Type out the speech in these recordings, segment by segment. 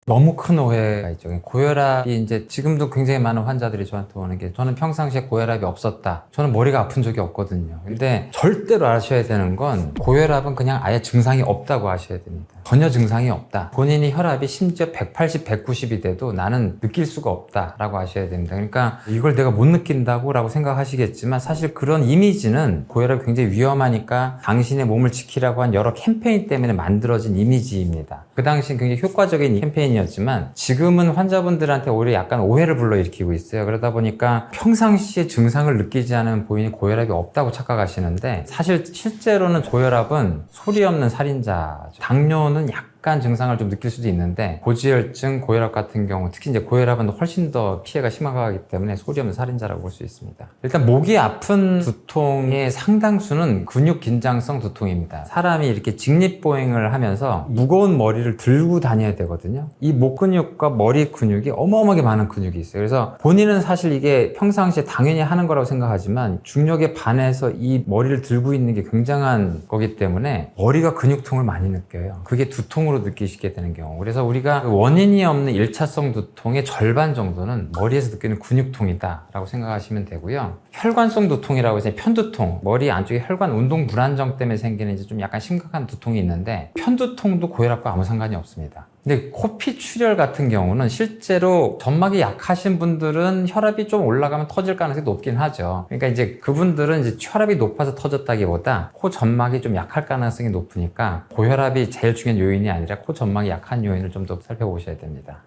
너무 큰 오해가 있죠. 고혈압이 이제 지금도 굉장히 많은 환자들이 저한테 오는 게 저는 평상시에 고혈압이 없었다. 저는 머리가 아픈 적이 없거든요. 근데 절대로 아셔야 되는 건 고혈압은 그냥 아예 증상이 없다고 아셔야 됩니다. 전혀 증상이 없다. 본인이 혈압이 심지어 180, 190이 돼도 나는 느낄 수가 없다라고 아셔야 됩니다. 그러니까 이걸 내가 못 느낀다고 라고 생각하시겠지만 사실 그런 이미지는 고혈압이 굉장히 위험하니까 당신의 몸을 지키라고 한 여러 캠페인 때문에 만들어진 이미지입니다. 그 당시엔 굉장히 효과적인 캠페인이었지만 지금은 환자분들한테 오히려 약간 오해를 불러일으키고 있어요. 그러다 보니까 평상시에 증상을 느끼지 않은 본인이 고혈압이 없다고 착각하시는데 사실 실제로는 고혈압은 소리 없는 살인자죠. 당뇨는 약간 증상을 좀 느낄 수도 있는데 고지혈증, 고혈압 같은 경우 특히 이제 고혈압은 훨씬 더 피해가 심하기 때문에 소리 없는 살인자라고 볼 수 있습니다. 일단 목이 아픈 두통의 상당수는 근육 긴장성 두통입니다. 사람이 이렇게 직립보행을 하면서 무거운 머리를 들고 다녀야 되거든요. 이 목 근육과 머리 근육이 어마어마하게 많은 근육이 있어요. 그래서 본인은 사실 이게 평상시에 당연히 하는 거라고 생각하지만 중력에 반해서 이 머리를 들고 있는 게 굉장한 거기 때문에 머리가 근육통을 많이 느껴요. 그게 두통으로 느끼시게 되는 경우. 그래서 우리가 원인이 없는 1차성 두통의 절반 정도는 머리에서 느끼는 근육통이다 라고 생각하시면 되고요. 혈관성 두통이라고 해서 편두통, 머리 안쪽에 혈관 운동 불안정 때문에 생기는 이제 좀 약간 심각한 두통이 있는데 편두통도 고혈압과 아무 상관이 없습니다. 근데 코피 출혈 같은 경우는 실제로 점막이 약하신 분들은 혈압이 좀 올라가면 터질 가능성이 높긴 하죠. 그러니까 이제 그분들은 이제 혈압이 높아서 터졌다기보다 코 점막이 좀 약할 가능성이 높으니까 고혈압이 제일 중요한 요인이 아니라 코 점막이 약한 요인을 좀 더 살펴보셔야 됩니다.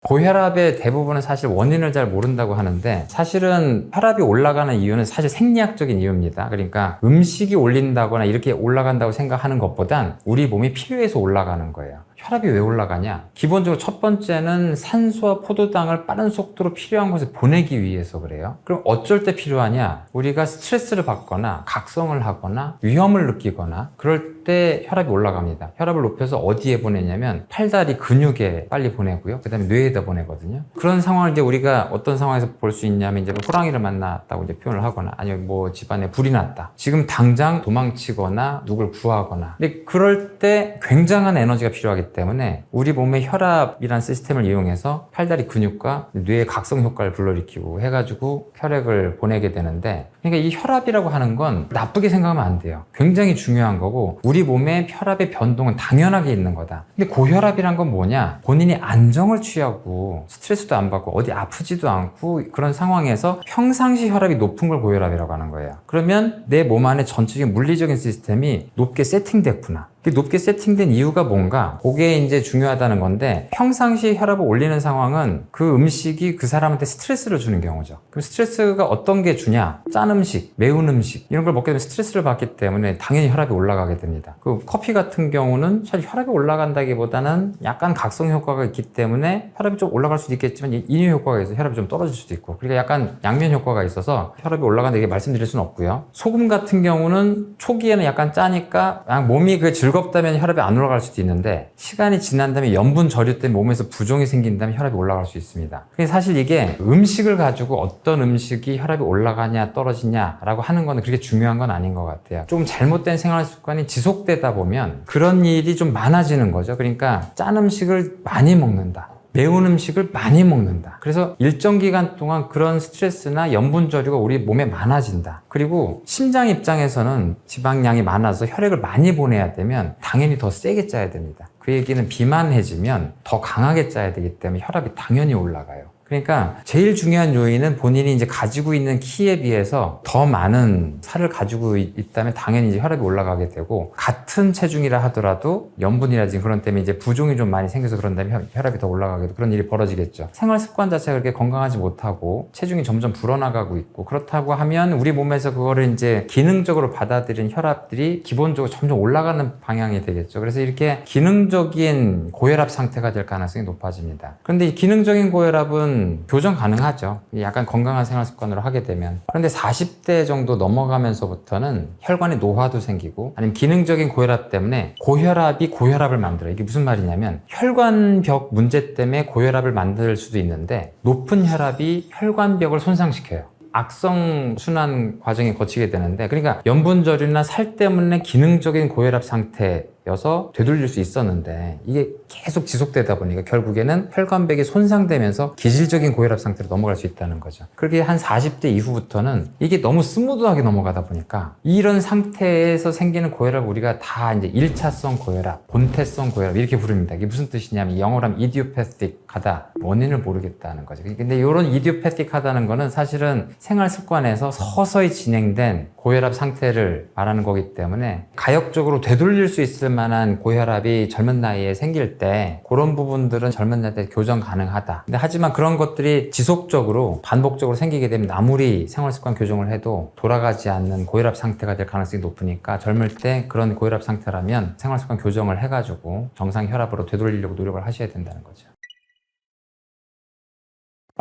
고혈압의 대부분은 사실 원인을 잘 모른다고 하는데 사실은 혈압이 올라가는 이유는 사실 생리학적인 이유입니다. 그러니까 음식이 올린다거나 이렇게 올라간다고 생각하는 것보단 우리 몸이 필요해서 올라가는 거예요. 혈압이 왜 올라가냐? 기본적으로 첫 번째는 산소와 포도당을 빠른 속도로 필요한 곳에 보내기 위해서 그래요. 그럼 어쩔 때 필요하냐? 우리가 스트레스를 받거나 각성을 하거나 위험을 느끼거나 그럴 때 혈압이 올라갑니다. 혈압을 높여서 어디에 보내냐면 팔다리 근육에 빨리 보내고요. 그 다음에 뇌에다 보내거든요. 그런 상황을 이제 우리가 어떤 상황에서 볼 수 있냐면 이제 호랑이를 만났다고 이제 표현을 하거나 아니면 뭐 집안에 불이 났다. 지금 당장 도망치거나 누굴 구하거나. 근데 그럴 때 굉장한 에너지가 필요하기 때문에 우리 몸의 혈압이라는 시스템을 이용해서 팔다리 근육과 뇌의 각성 효과를 불러일으키고 해가지고 혈액을 보내게 되는데 그러니까 이 혈압이라고 하는 건 나쁘게 생각하면 안 돼요. 굉장히 중요한 거고 우리 몸의 혈압의 변동은 당연하게 있는 거다. 근데 고혈압이란 건 뭐냐? 본인이 안정을 취하고 스트레스도 안 받고 어디 아프지도 않고 그런 상황에서 평상시 혈압이 높은 걸 고혈압이라고 하는 거예요. 그러면 내 몸 안에 전체적인 물리적인 시스템이 높게 세팅됐구나. 높게 세팅된 이유가 뭔가? 그게 이제 중요하다는 건데 평상시 혈압을 올리는 상황은 그 음식이 그 사람한테 스트레스를 주는 경우죠. 그럼 스트레스가 어떤 게 주냐? 짠 음식, 매운 음식 이런 걸 먹게 되면 스트레스를 받기 때문에 당연히 혈압이 올라가게 됩니다. 그 커피 같은 경우는 사실 혈압이 올라간다기보다는 약간 각성 효과가 있기 때문에 혈압이 좀 올라갈 수도 있겠지만 인유 효과가 있어서 혈압이 좀 떨어질 수도 있고 그러니까 약간 양면 효과가 있어서 혈압이 올라간다 이게 말씀드릴 수는 없고요. 소금 같은 경우는 초기에는 약간 짜니까 몸이 그 즐겁다면 혈압이 안 올라갈 수도 있는데 시간이 지난 다음에 염분 저류 때문에 몸에서 부종이 생긴다면 혈압이 올라갈 수 있습니다. 사실 이게 음식을 가지고 어떤 음식이 혈압이 올라가냐 떨어지냐라고 하는 건 그렇게 중요한 건 아닌 것 같아요. 좀 잘못된 생활 습관이 지속되다 보면 그런 일이 좀 많아지는 거죠. 그러니까 짠 음식을 많이 먹는다. 매운 음식을 많이 먹는다. 그래서 일정 기간 동안 그런 스트레스나 염분 저류가 우리 몸에 많아진다. 그리고 심장 입장에서는 지방량이 많아서 혈액을 많이 보내야 되면 당연히 더 세게 짜야 됩니다. 그 얘기는 비만해지면 더 강하게 짜야 되기 때문에 혈압이 당연히 올라가요. 그러니까 제일 중요한 요인은 본인이 이제 가지고 있는 키에 비해서 더 많은 살을 가지고 있다면 당연히 이제 혈압이 올라가게 되고 같은 체중이라 하더라도 염분이라든지 그런 때문에 이제 부종이 좀 많이 생겨서 그런다면 혈압이 더 올라가게 되고 그런 일이 벌어지겠죠. 생활 습관 자체가 그렇게 건강하지 못하고 체중이 점점 불어나가고 있고 그렇다고 하면 우리 몸에서 그거를 이제 기능적으로 받아들인 혈압들이 기본적으로 점점 올라가는 방향이 되겠죠. 그래서 이렇게 기능적인 고혈압 상태가 될 가능성이 높아집니다. 그런데 이 기능적인 고혈압은 교정 가능하죠. 약간 건강한 생활 습관으로 하게 되면. 그런데 40대 정도 넘어가면서부터는 혈관에 노화도 생기고 아니면 기능적인 고혈압 때문에 고혈압이 고혈압을 만들어요. 이게 무슨 말이냐면 혈관벽 문제 때문에 고혈압을 만들 수도 있는데 높은 혈압이 혈관벽을 손상시켜요. 악성 순환 과정에 거치게 되는데 그러니까 염분 저류나 살 때문에 기능적인 고혈압 상태 상태여서 되돌릴 수 있었는데 이게 계속 지속되다 보니까 결국에는 혈관벽이 손상되면서 기질적인 고혈압 상태로 넘어갈 수 있다는 거죠. 그렇게 한 40대 이후부터는 이게 너무 스무드하게 넘어가다 보니까 이런 상태에서 생기는 고혈압 우리가 다 이제 1차성 고혈압, 본태성 고혈압 이렇게 부릅니다. 이게 무슨 뜻이냐면 영어로 하면 idiopathic-하다, 원인을 모르겠다는 거죠. 근데 이런 idiopathic-하다는 거는 사실은 생활 습관에서 서서히 진행된 고혈압 상태를 말하는 거기 때문에 가역적으로 되돌릴 수 있을 만한 고혈압이 젊은 나이에 생길 때 그런 부분들은 젊은 나이 때 교정 가능하다. 근데 하지만 그런 것들이 지속적으로 반복적으로 생기게 되면 아무리 생활습관 교정을 해도 돌아가지 않는 고혈압 상태가 될 가능성이 높으니까 젊을 때 그런 고혈압 상태라면 생활습관 교정을 해가지고 정상 혈압으로 되돌리려고 노력을 하셔야 된다는 거죠.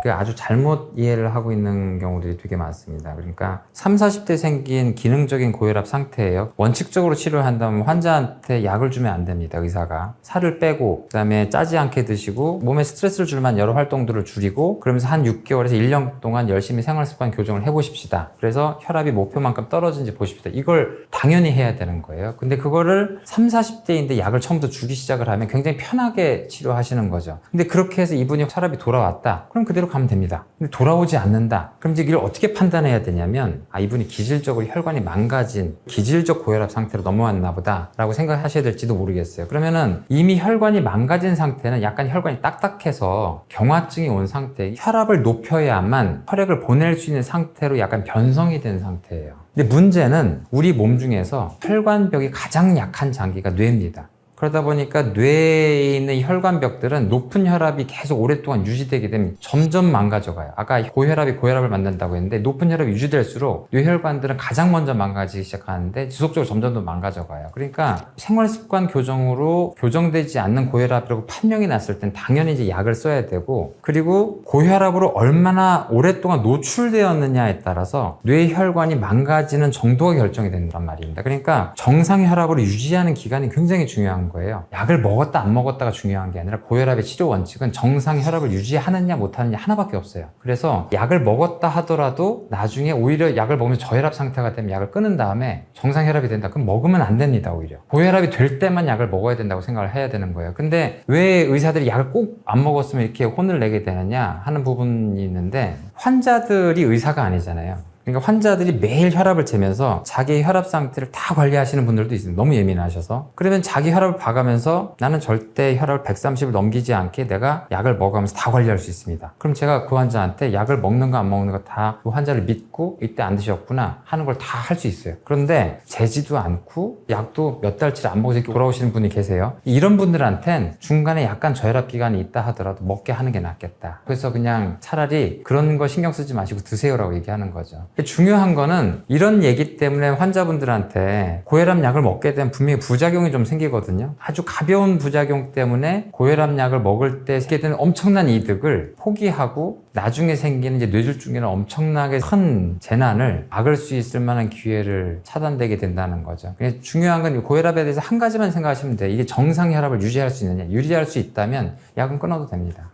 아주 잘못 이해를 하고 있는 경우들이 되게 많습니다. 그러니까 30, 40대 생긴 기능적인 고혈압 상태예요. 원칙적으로 치료한다면 환자한테 약을 주면 안 됩니다. 의사가 살을 빼고 그다음에 짜지 않게 드시고 몸에 스트레스를 줄 만한 여러 활동들을 줄이고 그러면서 한 6개월에서 1년 동안 열심히 생활습관 교정을 해보십시다. 그래서 혈압이 목표만큼 떨어진지 보십시다. 이걸 당연히 해야 되는 거예요. 근데 그거를 30, 40대인데 약을 처음부터 주기 시작을 하면 굉장히 편하게 치료하시는 거죠. 근데 그렇게 해서 이분이 혈압이 돌아왔다. 그럼 그대로 가면 됩니다. 근데 돌아오지 않는다. 그럼 이제 이걸 어떻게 판단해야 되냐면 이분이 기질적으로 혈관이 망가진 기질적 고혈압 상태로 넘어왔나 보다 라고 생각하셔야 될지도 모르겠어요. 그러면은 이미 혈관이 망가진 상태는 약간 혈관이 딱딱해서 경화증이 온 상태, 혈압을 높여야만 혈액을 보낼 수 있는 상태로 약간 변성이 된 상태예요. 근데 문제는 우리 몸 중에서 혈관벽이 가장 약한 장기가 뇌입니다. 그러다 보니까 뇌에 있는 혈관벽들은 높은 혈압이 계속 오랫동안 유지되게 되면 점점 망가져가요. 아까 고혈압이 고혈압을 만든다고 했는데 높은 혈압이 유지될수록 뇌혈관들은 가장 먼저 망가지기 시작하는데 지속적으로 점점 더 망가져가요. 그러니까 생활습관 교정으로 교정되지 않는 고혈압이라고 판명이 났을 땐 당연히 이제 약을 써야 되고 그리고 고혈압으로 얼마나 오랫동안 노출되었느냐에 따라서 뇌혈관이 망가지는 정도가 결정이 된단 말입니다. 그러니까 정상 혈압으로 유지하는 기간이 굉장히 중요한 거예요. 약을 먹었다 안 먹었다가 중요한 게 아니라 고혈압의 치료 원칙은 정상 혈압을 유지하느냐 못하느냐 하나밖에 없어요. 그래서 약을 먹었다 하더라도 나중에 오히려 약을 먹으면서 저혈압 상태가 되면 약을 끊은 다음에 정상 혈압이 된다. 그럼 먹으면 안 됩니다. 오히려 고혈압이 될 때만 약을 먹어야 된다고 생각을 해야 되는 거예요. 근데 왜 의사들이 약을 꼭 안 먹었으면 이렇게 혼을 내게 되느냐 하는 부분이 있는데 환자들이 의사가 아니잖아요. 그러니까 환자들이 매일 혈압을 재면서 자기 혈압 상태를 다 관리하시는 분들도 있습니다. 너무 예민하셔서. 그러면 자기 혈압을 봐가면서 나는 절대 혈압을 130을 넘기지 않게 내가 약을 먹으면서 다 관리할 수 있습니다. 그럼 제가 그 환자한테 약을 먹는 거 안 먹는 거 다 그 환자를 믿고 이때 안 드셨구나 하는 걸 다 할 수 있어요. 그런데 재지도 않고 약도 몇 달치를 안 먹어서 이렇게 돌아오시는 분이 계세요. 이런 분들한텐 중간에 약간 저혈압 기간이 있다 하더라도 먹게 하는 게 낫겠다. 그래서 그냥 차라리 그런 거 신경 쓰지 마시고 드세요라고 얘기하는 거죠. 중요한 거는 이런 얘기 때문에 환자분들한테 고혈압 약을 먹게 되면 분명히 부작용이 좀 생기거든요. 아주 가벼운 부작용 때문에 고혈압 약을 먹을 때 생기게 되는 엄청난 이득을 포기하고 나중에 생기는 이제 뇌졸중이나 엄청나게 큰 재난을 막을 수 있을 만한 기회를 차단되게 된다는 거죠. 중요한 건 고혈압에 대해서 한 가지만 생각하시면 돼요. 이게 정상 혈압을 유지할 수 있느냐. 유지할 수 있다면 약은 끊어도 됩니다.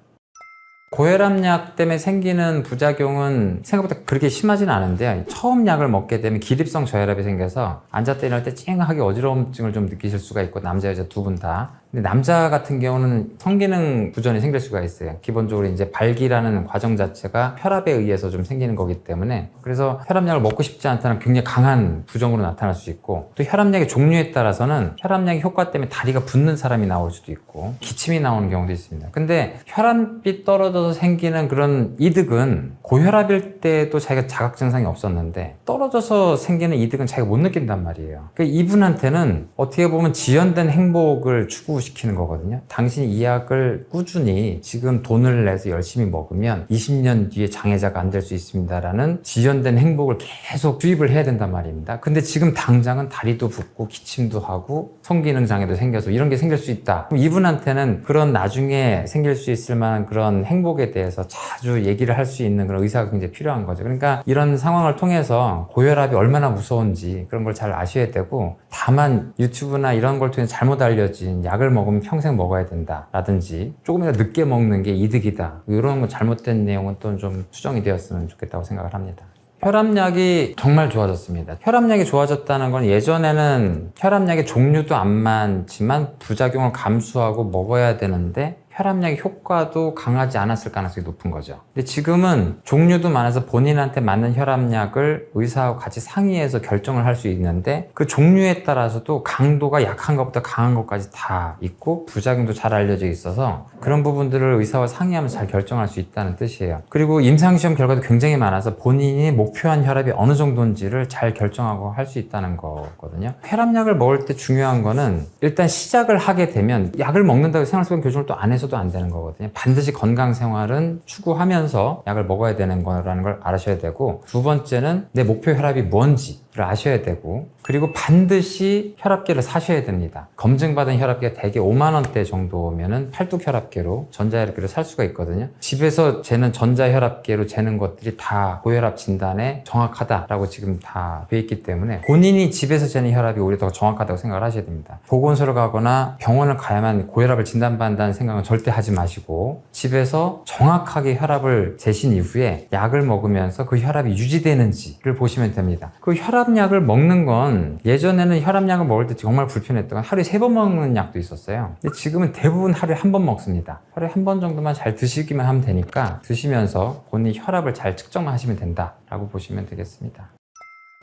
고혈압약 때문에 생기는 부작용은 생각보다 그렇게 심하지는 않은데요. 처음 약을 먹게 되면 기립성 저혈압이 생겨서 앉았다 일어날 때 찡하게 어지러움증을 좀 느끼실 수가 있고 남자 여자 두 분 다. 근데 남자 같은 경우는 성기능 부전이 생길 수가 있어요. 기본적으로 이제 발기라는 과정 자체가 혈압에 의해서 좀 생기는 거기 때문에 그래서 혈압약을 먹고 싶지 않다는 굉장히 강한 부정으로 나타날 수 있고 또 혈압약의 종류에 따라서는 혈압약의 효과 때문에 다리가 붓는 사람이 나올 수도 있고 기침이 나오는 경우도 있습니다. 근데 혈압이 떨어져서 생기는 그런 이득은 고혈압일 때도 자기가 자각 증상이 없었는데 떨어져서 생기는 이득은 자기가 못 느낀단 말이에요. 그러니까 이분한테는 어떻게 보면 지연된 행복을 추구시키는 거거든요. 당신이 이 약을 꾸준히 지금 돈을 내서 열심히 먹으면 20년 뒤에 장애자가 안 될 수 있습니다라는 지연된 행복을 계속 주입을 해야 된단 말입니다. 근데 지금 당장은 다리도 붓고 기침도 하고 성기능 장애도 생겨서 이런 게 생길 수 있다. 그럼 이분한테는 그런 나중에 생길 수 있을 만한 그런 행복에 대해서 자주 얘기를 할 수 있는 그런 의사가 굉장히 필요한 거죠. 그러니까 이런 상황을 통해서 고혈압이 얼마나 무서운지 그런 걸 잘 아셔야 되고 다만 유튜브나 이런 걸 통해서 잘못 알려진 약을 먹으면 평생 먹어야 된다 라든지 조금이라도 늦게 먹는 게 이득이다 이런 거 잘못된 내용은 또 좀 수정이 되었으면 좋겠다고 생각을 합니다. 혈압약이 정말 좋아졌습니다. 혈압약이 좋아졌다는 건 예전에는 혈압약의 종류도 안 많지만 부작용을 감수하고 먹어야 되는데 혈압약의 효과도 강하지 않았을 가능성이 높은 거죠. 근데 지금은 종류도 많아서 본인한테 맞는 혈압약을 의사하고 같이 상의해서 결정을 할 수 있는데 그 종류에 따라서도 강도가 약한 것부터 강한 것까지 다 있고 부작용도 잘 알려져 있어서 그런 부분들을 의사와 상의하면서 잘 결정할 수 있다는 뜻이에요. 그리고 임상시험 결과도 굉장히 많아서 본인이 목표한 혈압이 어느 정도인지를 잘 결정하고 할 수 있다는 거거든요. 혈압약을 먹을 때 중요한 거는 일단 시작을 하게 되면 약을 먹는다고 생활습관 교정을 또 안 해서 도 안 되는 거거든요. 반드시 건강 생활은 추구하면서 약을 먹어야 되는 거라는 걸 알아셔야 되고, 두 번째는 내 목표 혈압이 뭔지를 아셔야 되고, 그리고 반드시 혈압계를 사셔야 됩니다. 검증받은 혈압계가 대개 5만 원대 정도면은 팔뚝 혈압계로 전자혈압계로 살 수가 있거든요. 집에서 재는 전자혈압계로 재는 것들이 다 고혈압 진단에 정확하다라고 지금 다 돼 있기 때문에 본인이 집에서 재는 혈압이 오히려 더 정확하다고 생각을 하셔야 됩니다. 보건소를 가거나 병원을 가야만 고혈압을 진단받는다는 생각은 절대 하지 마시고 집에서 정확하게 혈압을 재신 이후에 약을 먹으면서 그 혈압이 유지되는지를 보시면 됩니다. 그 혈압약을 먹는 건 예전에는 혈압약을 먹을 때 정말 불편했던 건 하루에 3번 먹는 약도 있었어요. 근데 지금은 대부분 하루에 1번 먹습니다. 하루에 1번 정도만 잘 드시기만 하면 되니까 드시면서 본인 혈압을 잘 측정하시면 된다라고 보시면 되겠습니다.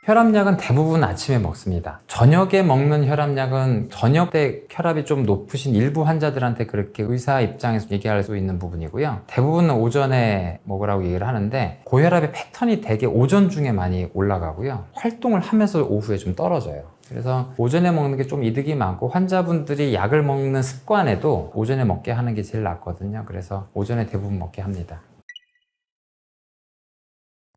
혈압약은 대부분 아침에 먹습니다. 저녁에 먹는 혈압약은 저녁 때 혈압이 좀 높으신 일부 환자들한테 그렇게 의사 입장에서 얘기할 수 있는 부분이고요. 대부분은 오전에 먹으라고 얘기를 하는데 고혈압의 패턴이 되게 오전 중에 많이 올라가고요. 활동을 하면서 오후에 좀 떨어져요. 그래서 오전에 먹는 게 좀 이득이 많고 환자분들이 약을 먹는 습관에도 오전에 먹게 하는 게 제일 낫거든요. 그래서 오전에 대부분 먹게 합니다.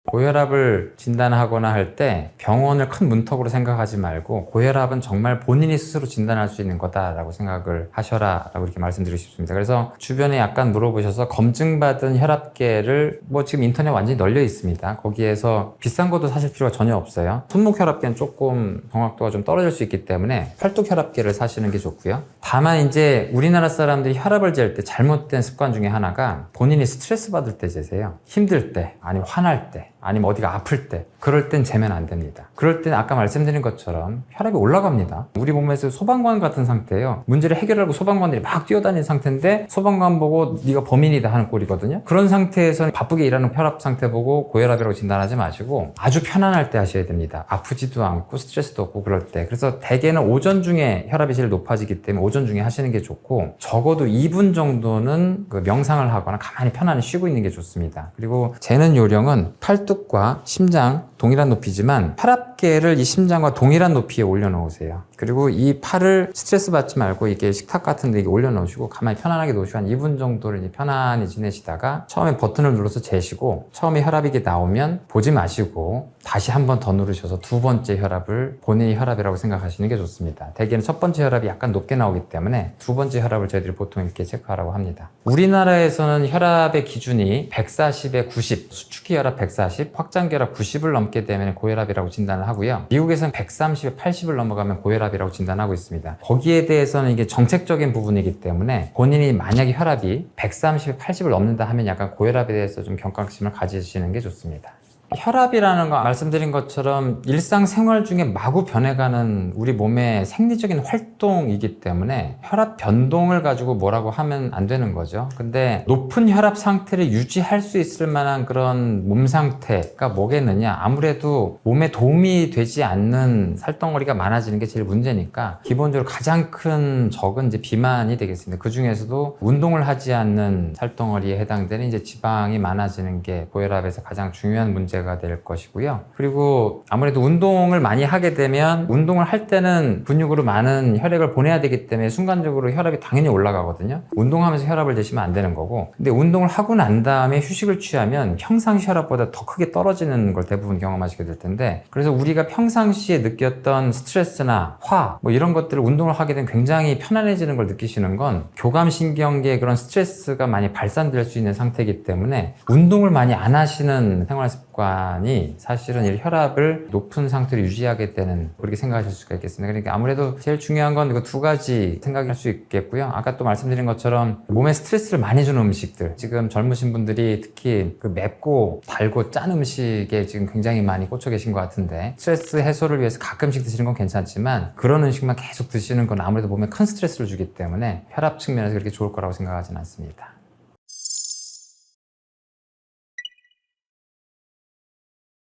고혈압을 진단하거나 할 때 병원을 큰 문턱으로 생각하지 말고 고혈압은 정말 본인이 스스로 진단할 수 있는 거다라고 생각을 하셔라 라고 이렇게 말씀드리고 싶습니다. 그래서 주변에 약간 물어보셔서 검증받은 혈압계를 지금 인터넷 완전히 널려 있습니다. 거기에서 비싼 것도 사실 필요가 전혀 없어요. 손목 혈압계는 조금 정확도가 좀 떨어질 수 있기 때문에 팔뚝 혈압계를 사시는 게 좋고요. 다만 이제 우리나라 사람들이 혈압을 잴 때 잘못된 습관 중에 하나가 본인이 스트레스 받을 때 재세요. 힘들 때, 아니면 화날 때, 아니면 어디가 아플 때, 그럴 땐 재면 안 됩니다. 그럴 땐 아까 말씀드린 것처럼 혈압이 올라갑니다. 우리 몸에서 소방관 같은 상태예요. 문제를 해결하고 소방관들이 막 뛰어다니는 상태인데 소방관 보고 네가 범인이다 하는 꼴이거든요. 그런 상태에서는 바쁘게 일하는 혈압 상태 보고 고혈압이라고 진단하지 마시고 아주 편안할 때 하셔야 됩니다. 아프지도 않고 스트레스도 없고 그럴 때. 그래서 대개는 오전 중에 혈압이 제일 높아지기 때문에 오전 중에 하시는 게 좋고, 적어도 2분 정도는 그 명상을 하거나 가만히 편안히 쉬고 있는 게 좋습니다. 그리고 재는 요령은 팔뚝과 심장 동일한 높이지만 혈압계를 이 심장과 동일한 높이에 올려놓으세요. 그리고 이 팔을 스트레스 받지 말고 이게 식탁 같은 데 올려놓으시고 가만히 편안하게 놓으시고 한 2분 정도를 이제 편안히 지내시다가 처음에 버튼을 눌러서 재시고 처음에 혈압이 나오면 보지 마시고 다시 한 번 더 누르셔서 두 번째 혈압을 본인의 혈압이라고 생각하시는 게 좋습니다. 대개는 첫 번째 혈압이 약간 높게 나오기 때문에 두 번째 혈압을 저희들이 보통 이렇게 체크하라고 합니다. 우리나라에서는 혈압의 기준이 140에 90, 수축기 혈압 140, 확장기 혈압 90을 넘게 되면 고혈압이라고 진단을 하고요. 미국에서는 130에 80을 넘어가면 고혈압이라고 진단하고 있습니다. 거기에 대해서는 이게 정책적인 부분이기 때문에 본인이 만약에 혈압이 130에 80을 넘는다 하면 약간 고혈압에 대해서 좀 경각심을 가지시는 게 좋습니다. 혈압이라는 거 말씀드린 것처럼 일상생활 중에 마구 변해가는 우리 몸의 생리적인 활동이기 때문에 혈압 변동을 가지고 뭐라고 하면 안 되는 거죠. 근데 높은 혈압 상태를 유지할 수 있을 만한 그런 몸 상태가 뭐겠느냐, 아무래도 몸에 도움이 되지 않는 살덩어리가 많아지는 게 제일 문제니까 기본적으로 가장 큰 적은 이제 비만이 되겠습니다. 그 중에서도 운동을 하지 않는 살덩어리에 해당되는 이제 지방이 많아지는 게 고혈압에서 가장 중요한 문제가 될 것이고요. 그리고 아무래도 운동을 많이 하게 되면 운동을 할 때는 근육으로 많은 혈액을 보내야 되기 때문에 순간적으로 혈압이 당연히 올라가거든요. 운동하면서 혈압을 재시면 안 되는 거고, 근데 운동을 하고 난 다음에 휴식을 취하면 평상시 혈압보다 더 크게 떨어지는 걸 대부분 경험하시게 될 텐데, 그래서 우리가 평상시에 느꼈던 스트레스나 화 이런 것들을 운동을 하게 되면 굉장히 편안해지는 걸 느끼시는 건 교감신경계에 그런 스트레스가 많이 발산될 수 있는 상태이기 때문에 운동을 많이 안 하시는 생활 습관 습관이 사실은 이 혈압을 높은 상태로 유지하게 되는, 그렇게 생각하실 수가 있겠습니다. 그러니까 아무래도 제일 중요한 건 이거 두 가지 생각할 수 있겠고요. 아까 또 말씀드린 것처럼 몸에 스트레스를 많이 주는 음식들, 지금 젊으신 분들이 특히 그 맵고 달고 짠 음식에 지금 굉장히 많이 꽂혀 계신 것 같은데, 스트레스 해소를 위해서 가끔씩 드시는 건 괜찮지만 그런 음식만 계속 드시는 건 아무래도 몸에 큰 스트레스를 주기 때문에 혈압 측면에서 그렇게 좋을 거라고 생각하지는 않습니다.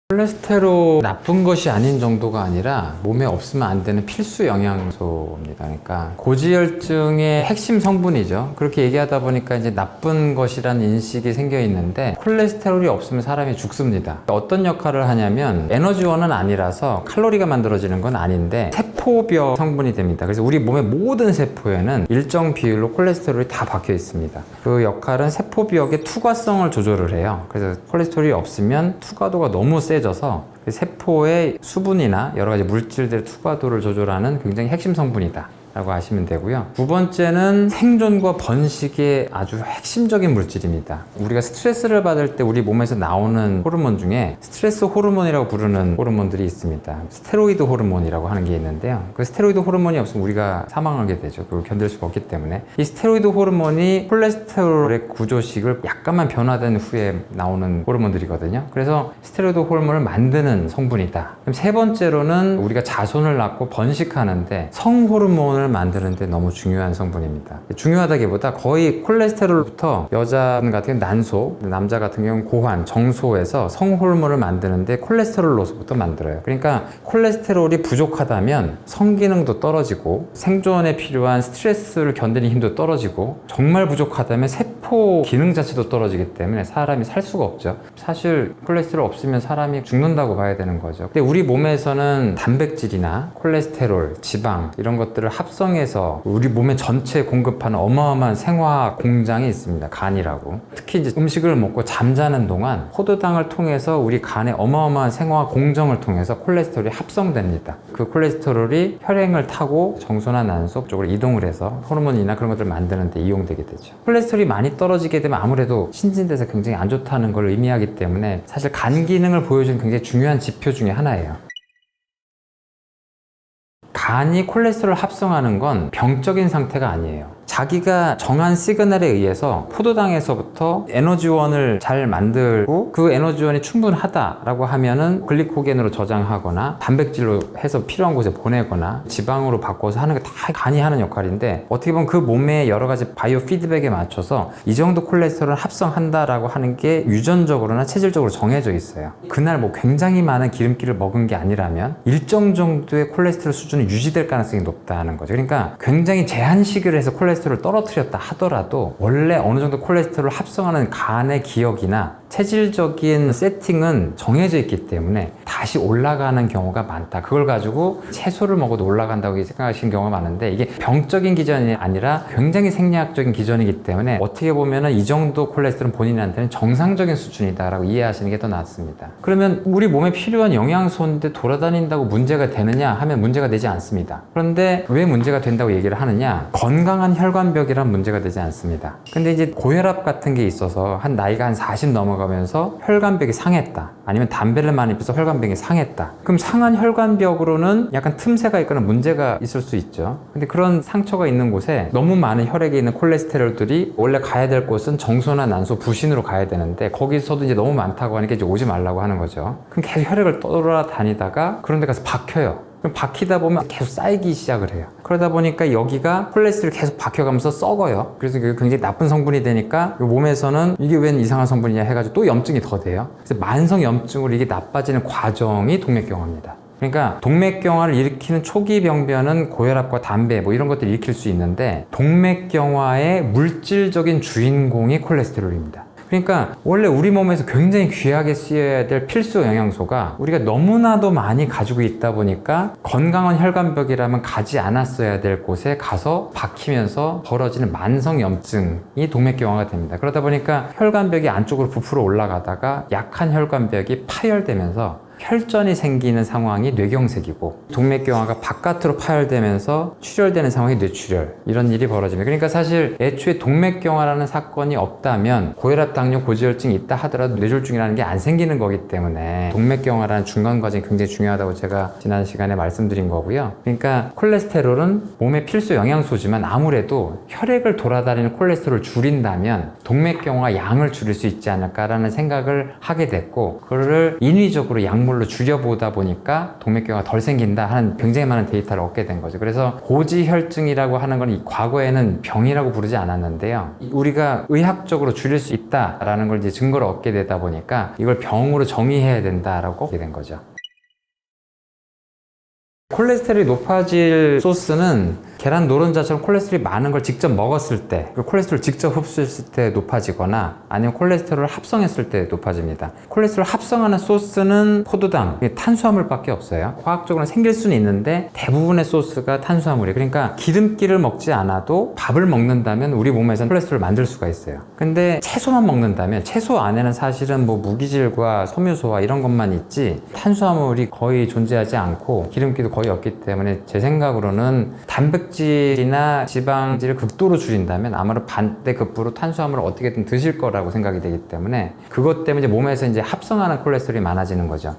콜레스테롤 나쁜 것이 아닌 정도가 아니라 몸에 없으면 안 되는 필수 영양소입니다. 그러니까 고지혈증의 핵심 성분이죠. 그렇게 얘기하다 보니까 이제 나쁜 것이라는 인식이 생겨 있는데, 콜레스테롤이 없으면 사람이 죽습니다. 어떤 역할을 하냐면 에너지원은 아니라서 칼로리가 만들어지는 건 아닌데 세포벽 성분이 됩니다. 그래서 우리 몸의 모든 세포에는 일정 비율로 콜레스테롤이 다 박혀 있습니다. 그 역할은 세포벽의 투과성을 조절을 해요. 그래서 콜레스테롤이 없으면 투과도가 너무 세져서 세포의 수분이나 여러 가지 물질들의 투과도를 조절하는 굉장히 핵심 성분이다 라고 아시면 되고요. 두 번째는 생존과 번식의 아주 핵심적인 물질입니다. 우리가 스트레스를 받을 때 우리 몸에서 나오는 호르몬 중에 스트레스 호르몬이라고 부르는 호르몬들이 있습니다. 스테로이드 호르몬이라고 하는 게 있는데요. 그 스테로이드 호르몬이 없으면 우리가 사망하게 되죠. 그걸 견딜 수가 없기 때문에. 이 스테로이드 호르몬이 콜레스테롤의 구조식을 약간만 변화된 후에 나오는 호르몬들이거든요. 그래서 스테로이드 호르몬을 만드는 성분이다. 그럼 세 번째로는 우리가 자손을 낳고 번식하는데 성호르몬을 만드는데 너무 중요한 성분입니다. 중요하다기보다 거의 콜레스테롤부터 여자분 같은 경우는 난소, 남자 같은 경우는 고환, 정소에서 성호르몬을 만드는데 콜레스테롤로서부터 만들어요. 그러니까 콜레스테롤이 부족하다면 성기능도 떨어지고 생존에 필요한 스트레스를 견디는 힘도 떨어지고, 정말 부족하다면 세포 기능 자체도 떨어지기 때문에 사람이 살 수가 없죠. 사실 콜레스테롤 없으면 사람이 죽는다고 봐야 되는 거죠. 근데 우리 몸에서는 단백질이나 콜레스테롤, 지방 이런 것들을 합성해서 우리 몸의 전체에 공급하는 어마어마한 생화학 공장이 있습니다. 간이라고. 특히 이제 음식을 먹고 잠자는 동안 포도당을 통해서 우리 간의 어마어마한 생화학 공정을 통해서 콜레스테롤이 합성됩니다. 그 콜레스테롤이 혈행을 타고 정소나 난소 쪽으로 이동을 해서 호르몬이나 그런 것들을 만드는 데 이용되게 되죠. 콜레스테롤이 많이 떨어지게 되면 아무래도 신진대사 굉장히 안 좋다는 걸 의미하기 때문에 사실 간 기능을 보여주는 굉장히 중요한 지표 중에 하나예요. 간이 콜레스테롤을 합성하는 건 병적인 상태가 아니에요. 자기가 정한 시그널에 의해서 포도당에서부터 에너지원을 잘 만들고 그 에너지원이 충분하다라고 하면은 글리코겐으로 저장하거나 단백질로 해서 필요한 곳에 보내거나 지방으로 바꿔서 하는 게 다 간이 하는 역할인데, 어떻게 보면 그 몸의 여러 가지 바이오 피드백에 맞춰서 이 정도 콜레스테롤을 합성한다라고 하는 게 유전적으로나 체질적으로 정해져 있어요. 그날 뭐 굉장히 많은 기름기를 먹은 게 아니라면 일정 정도의 콜레스테롤 수준이 유지될 가능성이 높다는 거죠. 그러니까 굉장히 제한 시기를 해서 콜레스테롤을 떨어뜨렸다 하더라도 원래 어느 정도 콜레스테롤을 합성하는 간의 기억이나 체질적인 세팅은 정해져 있기 때문에 다시 올라가는 경우가 많다. 그걸 가지고 채소를 먹어도 올라간다고 생각하시는 경우가 많은데, 이게 병적인 기전이 아니라 굉장히 생리학적인 기전이기 때문에 어떻게 보면은 이 정도 콜레스테롤은 본인한테는 정상적인 수준이다라고 이해하시는 게 더 낫습니다. 그러면 우리 몸에 필요한 영양소인데 돌아다닌다고 문제가 되느냐 하면 문제가 되지 않습니다. 그런데 왜 문제가 된다고 얘기를 하느냐? 건강한 혈관벽이란 문제가 되지 않습니다. 근데 이제 고혈압 같은 게 있어서 한 나이가 한 40 넘어가면서 혈관벽이 상했다, 아니면 담배를 많이 피워서 혈관벽이 상했다. 그럼 상한 혈관벽으로는 약간 틈새가 있거나 문제가 있을 수 있죠. 근데 그런 상처가 있는 곳에 너무 많은 혈액에 있는 콜레스테롤들이 원래 가야 될 곳은 정소나 난소, 부신으로 가야 되는데 거기서도 이제 너무 많다고 하니까 이제 오지 말라고 하는 거죠. 그럼 계속 혈액을 돌아다니다가 그런 데 가서 박혀요. 그럼 박히다 보면 계속 쌓이기 시작을 해요. 그러다 보니까 여기가 콜레스테롤이 계속 박혀가면서 썩어요. 그래서 그게 굉장히 나쁜 성분이 되니까 몸에서는 이게 웬 이상한 성분이냐 해가지고 또 염증이 더 돼요. 그래서 만성 염증으로 이게 나빠지는 과정이 동맥경화입니다. 그러니까 동맥경화를 일으키는 초기 병변은 고혈압과 담배 뭐 이런 것들을 일으킬 수 있는데, 동맥경화의 물질적인 주인공이 콜레스테롤입니다. 그러니까 원래 우리 몸에서 굉장히 귀하게 쓰여야 될 필수 영양소가 우리가 너무나도 많이 가지고 있다 보니까 건강한 혈관벽이라면 가지 않았어야 될 곳에 가서 박히면서 벌어지는 만성 염증이 동맥경화가 됩니다. 그러다 보니까 혈관벽이 안쪽으로 부풀어 올라가다가 약한 혈관벽이 파열되면서 혈전이 생기는 상황이 뇌경색이고 동맥경화가 바깥으로 파열되면서 출혈되는 상황이 뇌출혈, 이런 일이 벌어집니다. 그러니까 사실 애초에 동맥경화라는 사건이 없다면 고혈압, 당뇨, 고지혈증이 있다 하더라도 뇌졸중이라는 게 안 생기는 거기 때문에 동맥경화라는 중간 과정이 굉장히 중요하다고 제가 지난 시간에 말씀드린 거고요. 그러니까 콜레스테롤은 몸의 필수 영양소지만 아무래도 혈액을 돌아다니는 콜레스테롤을 줄인다면 동맥경화 양을 줄일 수 있지 않을까라는 생각을 하게 됐고, 그거를 인위적으로 약물로 줄여보다 보니까 동맥경화가 덜 생긴다 하는 굉장히 많은 데이터를 얻게 된 거죠. 그래서 고지혈증이라고 하는 건 과거에는 병이라고 부르지 않았는데요, 우리가 의학적으로 줄일 수 있다라는 걸 이제 증거를 얻게 되다 보니까 이걸 병으로 정의해야 된다라고 하게 된 거죠. 콜레스테롤이 높아질 소스는 계란 노른자처럼 콜레스테롤이 많은 걸 직접 먹었을 때, 콜레스테롤을 직접 흡수했을 때 높아지거나 아니면 콜레스테롤을 합성했을 때 높아집니다. 콜레스테롤 합성하는 소스는 포도당, 탄수화물밖에 없어요. 과학적으로는 생길 수는 있는데 대부분의 소스가 탄수화물이에요. 그러니까 기름기를 먹지 않아도 밥을 먹는다면 우리 몸에서는 콜레스테롤을 만들 수가 있어요. 근데 채소만 먹는다면 채소 안에는 사실은 뭐 무기질과 섬유소와 이런 것만 있지 탄수화물이 거의 존재하지 않고 기름기도 거의 없기 때문에 제 생각으로는 단백질이나 지방질을 극도로 줄인다면 아마도 반대급부로 탄수화물을 어떻게든 드실 거라고 생각이 되기 때문에 그것 때문에 이제 몸에서 이제 합성하는 콜레스테롤이 많아지는 거죠.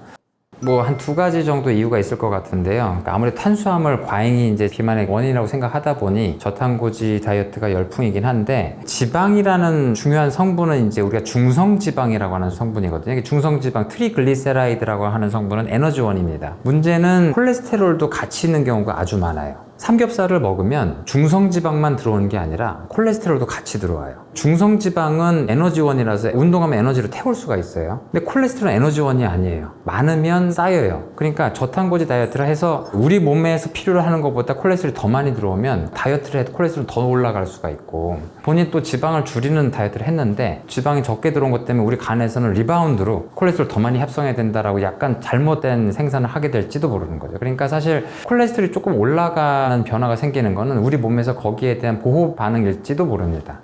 뭐 한 두 가지 정도 이유가 있을 것 같은데요. 그러니까 아무래도 탄수화물 과잉이 이제 비만의 원인이라고 생각하다 보니 저탄고지 다이어트가 열풍이긴 한데, 지방이라는 중요한 성분은 이제 우리가 중성지방이라고 하는 성분이거든요. 이게 중성지방 트리글리세라이드라고 하는 성분은 에너지원입니다. 문제는 콜레스테롤도 같이 있는 경우가 아주 많아요. 삼겹살을 먹으면 중성지방만 들어오는 게 아니라 콜레스테롤도 같이 들어와요. 중성지방은 에너지원이라서 운동하면 에너지를 태울 수가 있어요. 근데 콜레스테롤은 에너지원이 아니에요. 많으면 쌓여요. 그러니까 저탄고지 다이어트를 해서 우리 몸에서 필요로 하는 것보다 콜레스테롤이 더 많이 들어오면 다이어트를 해도 콜레스테롤이 더 올라갈 수가 있고, 본인 또 지방을 줄이는 다이어트를 했는데 지방이 적게 들어온 것 때문에 우리 간에서는 리바운드로 콜레스테롤 더 많이 합성해야 된다라고 약간 잘못된 생산을 하게 될지도 모르는 거죠. 그러니까 사실 콜레스테롤이 조금 올라가는 변화가 생기는 거는 우리 몸에서 거기에 대한 보호 반응일지도 모릅니다.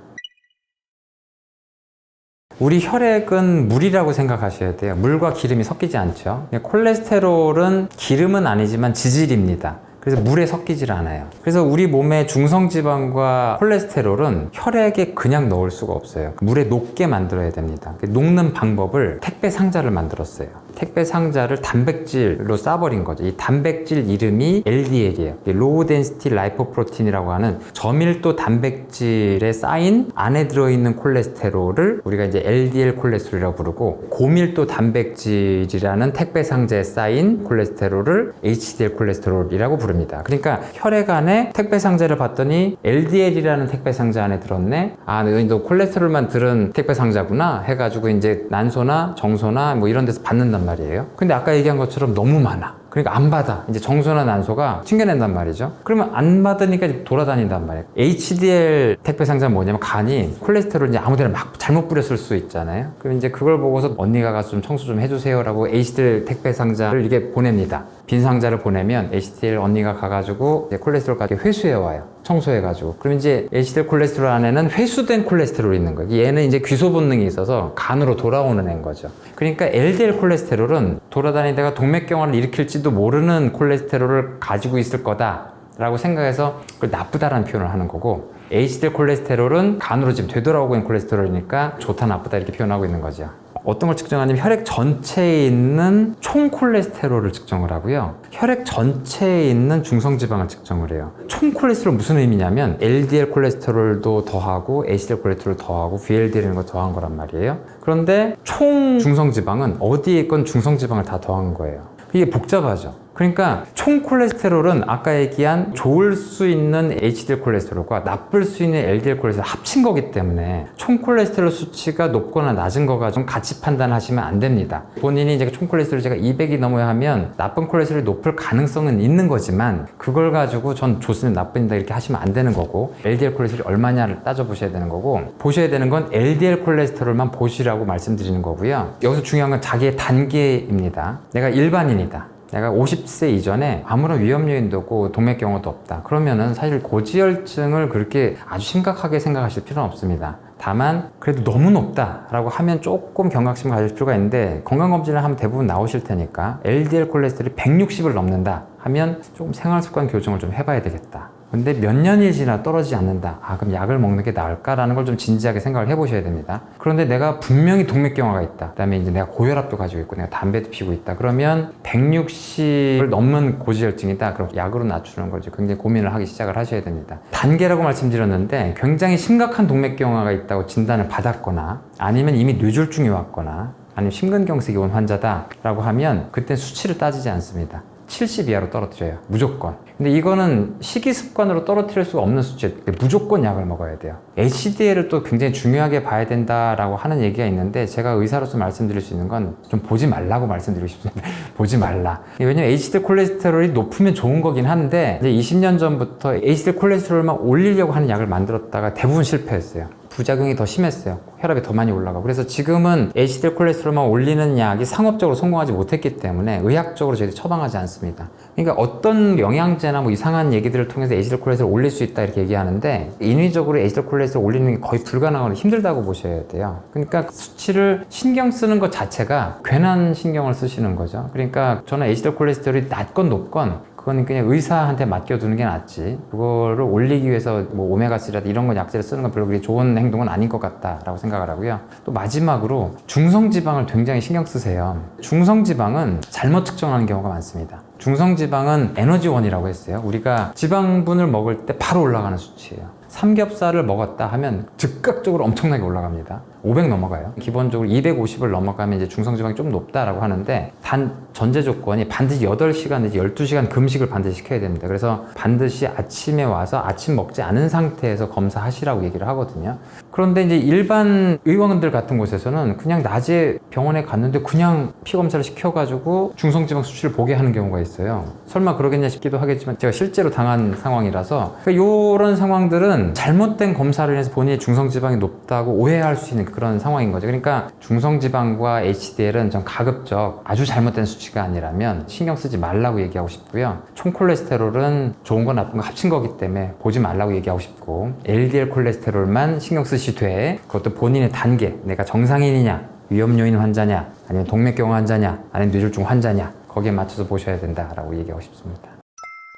우리 혈액은 물이라고 생각하셔야 돼요. 물과 기름이 섞이지 않죠. 콜레스테롤은 기름은 아니지만 지질입니다. 그래서 물에 섞이질 않아요. 그래서 우리 몸의 중성지방과 콜레스테롤은 혈액에 그냥 넣을 수가 없어요. 물에 녹게 만들어야 됩니다. 녹는 방법을 택배 상자를 만들었어요. 택배 상자를 단백질로 싸버린 거죠. 이 단백질 이름이 LDL이에요. 로우 덴시티 라이포프로틴이라고 하는 저밀도 단백질에 쌓인 안에 들어있는 콜레스테롤을 우리가 이제 LDL 콜레스테롤이라고 부르고, 고밀도 단백질이라는 택배 상자에 쌓인 콜레스테롤을 HDL 콜레스테롤이라고 부릅니다. 그러니까 혈액 안에 택배 상자를 봤더니 LDL이라는 택배 상자 안에 들었네. 아, 너 콜레스테롤만 들은 택배 상자구나 해가지고 이제 난소나 정소나 뭐 이런 데서 받는단 말이에요. 근데 아까 얘기한 것처럼 너무 많아. 그러니까 안 받아. 이제 정소나 난소가 튕겨낸단 말이죠. 그러면 안 받으니까 이제 돌아다닌단 말이에요. HDL 택배 상자는 뭐냐면 간이 콜레스테롤 이제 아무 데나 막 잘못 뿌렸을 수 있잖아요. 그럼 이제 그걸 보고서 언니가 가서 좀 청소 좀 해주세요라고 HDL 택배 상자를 이게 보냅니다. 빈 상자를 보내면 HDL 언니가 가가지고 이제 콜레스테롤까지 회수해 와요. 청소해가지고. 그럼 이제 HDL 콜레스테롤 안에는 회수된 콜레스테롤이 있는 거예요. 얘는 이제 귀소 본능이 있어서 간으로 돌아오는 애인 거죠. 그러니까 LDL 콜레스테롤은 돌아다니다가 동맥경화를 일으킬지도 모르는 콜레스테롤을 가지고 있을 거다라고 생각해서 그걸 나쁘다라는 표현을 하는 거고, HDL 콜레스테롤은 간으로 지금 되돌아오고 있는 콜레스테롤이니까 좋다 나쁘다 이렇게 표현하고 있는 거죠. 어떤 걸 측정하냐면 혈액 전체에 있는 총 콜레스테롤을 측정을 하고요, 혈액 전체에 있는 중성지방을 측정을 해요. 총 콜레스테롤 무슨 의미냐면 LDL 콜레스테롤도 더하고 HDL 콜레스테롤 더하고 VLDL 이런 거 더한 거란 말이에요. 그런데 총 중성지방은 어디에 있건 중성지방을 다 더한 거예요. 이게 복잡하죠. 그러니까 총 콜레스테롤은 아까 얘기한 좋을 수 있는 HDL 콜레스테롤과 나쁠 수 있는 LDL 콜레스테롤 합친 거기 때문에 총 콜레스테롤 수치가 높거나 낮은 거가 좀 같이 판단하시면 안 됩니다. 본인이 이제 총 콜레스테롤 제가 200이 넘어야 하면 나쁜 콜레스테롤이 높을 가능성은 있는 거지만 그걸 가지고 전 좋으면 나쁜다 이렇게 하시면 안 되는 거고, LDL 콜레스테롤이 얼마냐를 따져보셔야 되는 거고, 보셔야 되는 건 LDL 콜레스테롤만 보시라고 말씀드리는 거고요. 여기서 중요한 건 자기의 단계입니다. 내가 일반인이다. 내가 50세 이전에 아무런 위험 요인도 없고 동맥경화도 없다. 그러면은 사실 고지혈증을 그렇게 아주 심각하게 생각하실 필요는 없습니다. 다만 그래도 너무 높다라고 하면 조금 경각심을 가질 필요가 있는데 건강검진을 하면 대부분 나오실 테니까 LDL 콜레스테롤이 160을 넘는다 하면 조금 생활습관 교정을 좀 해봐야 되겠다. 근데 몇 년이 지나 떨어지지 않는다. 그럼 약을 먹는 게 나을까라는 걸 좀 진지하게 생각을 해보셔야 됩니다. 그런데 내가 분명히 동맥경화가 있다. 그다음에 이제 내가 고혈압도 가지고 있고 내가 담배도 피우고 있다. 그러면 160을 넘는 고지혈증이다. 그럼 약으로 낮추는 걸 굉장히 고민을 하기 시작을 하셔야 됩니다. 단계라고 말씀드렸는데 굉장히 심각한 동맥경화가 있다고 진단을 받았거나 아니면 이미 뇌졸중이 왔거나 아니면 심근경색이 온 환자다라고 하면 그때 수치를 따지지 않습니다. 70 이하로 떨어뜨려요. 무조건. 근데 이거는 식이습관으로 떨어뜨릴 수가 없는 수치. 무조건 약을 먹어야 돼요. HDL을 또 굉장히 중요하게 봐야 된다라고 하는 얘기가 있는데 제가 의사로서 말씀드릴 수 있는 건 좀 보지 말라고 말씀드리고 싶습니다. 보지 말라. 왜냐면 HDL 콜레스테롤이 높으면 좋은 거긴 한데 이제 20년 전부터 HDL 콜레스테롤만 올리려고 하는 약을 만들었다가 대부분 실패했어요. 부작용이 더 심했어요. 혈압이 더 많이 올라가고. 그래서 지금은 HDL 콜레스테롤만 올리는 약이 상업적으로 성공하지 못했기 때문에 의학적으로 저희들이 처방하지 않습니다. 그러니까 어떤 영양제나 뭐 이상한 얘기들을 통해서 HDL 콜레스테롤 올릴 수 있다 이렇게 얘기하는데 인위적으로 HDL 콜레스테롤 올리는 게 거의 불가능하고 힘들다고 보셔야 돼요. 그러니까 수치를 신경 쓰는 것 자체가 괜한 신경을 쓰시는 거죠. 그러니까 저는 HDL 콜레스테롤이 낮건 높건 그건 그냥 의사한테 맡겨두는 게 낫지 그거를 올리기 위해서 뭐 오메가3라든지 이런 거 약제를 쓰는 건 별로 그렇게 좋은 행동은 아닌 것 같다라고 생각을 하고요. 또 마지막으로 중성지방을 굉장히 신경 쓰세요. 중성지방은 잘못 측정하는 경우가 많습니다. 중성지방은 에너지원이라고 했어요. 우리가 지방분을 먹을 때 바로 올라가는 수치예요. 삼겹살을 먹었다 하면 즉각적으로 엄청나게 올라갑니다. 500 넘어가요. 기본적으로 250을 넘어가면 이제 중성지방이 좀 높다라고 하는데 단 전제 조건이 반드시 8시간 내지 12시간 금식을 반드시 시켜야 됩니다. 그래서 반드시 아침에 와서 아침 먹지 않은 상태에서 검사하시라고 얘기를 하거든요. 그런데 이제 일반 의원들 같은 곳에서는 그냥 낮에 병원에 갔는데 그냥 피 검사를 시켜가지고 중성지방 수치를 보게 하는 경우가 있어요. 설마 그러겠냐 싶기도 하겠지만 제가 실제로 당한 상황이라서 이런 상황들은 잘못된 검사로 인해서 본인이 중성지방이 높다고 오해할 수 있는 그런 상황인 거죠. 그러니까 중성지방과 HDL은 좀 가급적 아주 잘못된 수치가 아니라면 신경 쓰지 말라고 얘기하고 싶고요. 총콜레스테롤은 좋은 거 나쁜 거 합친 거기 때문에 보지 말라고 얘기하고 싶고 LDL 콜레스테롤만 신경 쓰시되 그것도 본인의 단계 내가 정상인이냐 위험요인 환자냐 아니면 동맥경화 환자냐 아니면 뇌졸중 환자냐 거기에 맞춰서 보셔야 된다라고 얘기하고 싶습니다.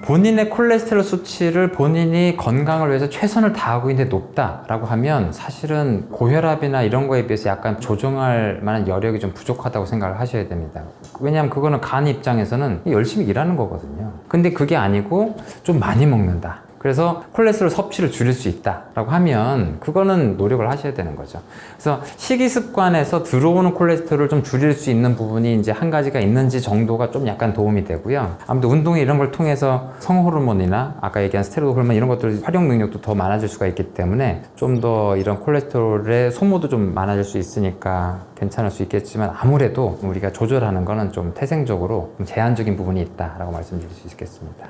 본인의 콜레스테롤 수치를 본인이 건강을 위해서 최선을 다하고 있는데 높다라고 하면 사실은 고혈압이나 이런 거에 비해서 약간 조정할 만한 여력이 좀 부족하다고 생각을 하셔야 됩니다. 왜냐하면 그거는 간 입장에서는 열심히 일하는 거거든요. 근데 그게 아니고 좀 많이 먹는다. 그래서 콜레스테롤 섭취를 줄일 수 있다라고 하면 그거는 노력을 하셔야 되는 거죠. 그래서 식이습관에서 들어오는 콜레스테롤을 좀 줄일 수 있는 부분이 이제 한 가지가 있는지 정도가 좀 약간 도움이 되고요. 아무튼 운동 이런 걸 통해서 성호르몬이나 아까 얘기한 스테로이드 호르몬 이런 것들 활용 능력도 더 많아질 수가 있기 때문에 좀 더 이런 콜레스테롤의 소모도 좀 많아질 수 있으니까 괜찮을 수 있겠지만 아무래도 우리가 조절하는 거는 좀 태생적으로 좀 제한적인 부분이 있다라고 말씀드릴 수 있겠습니다.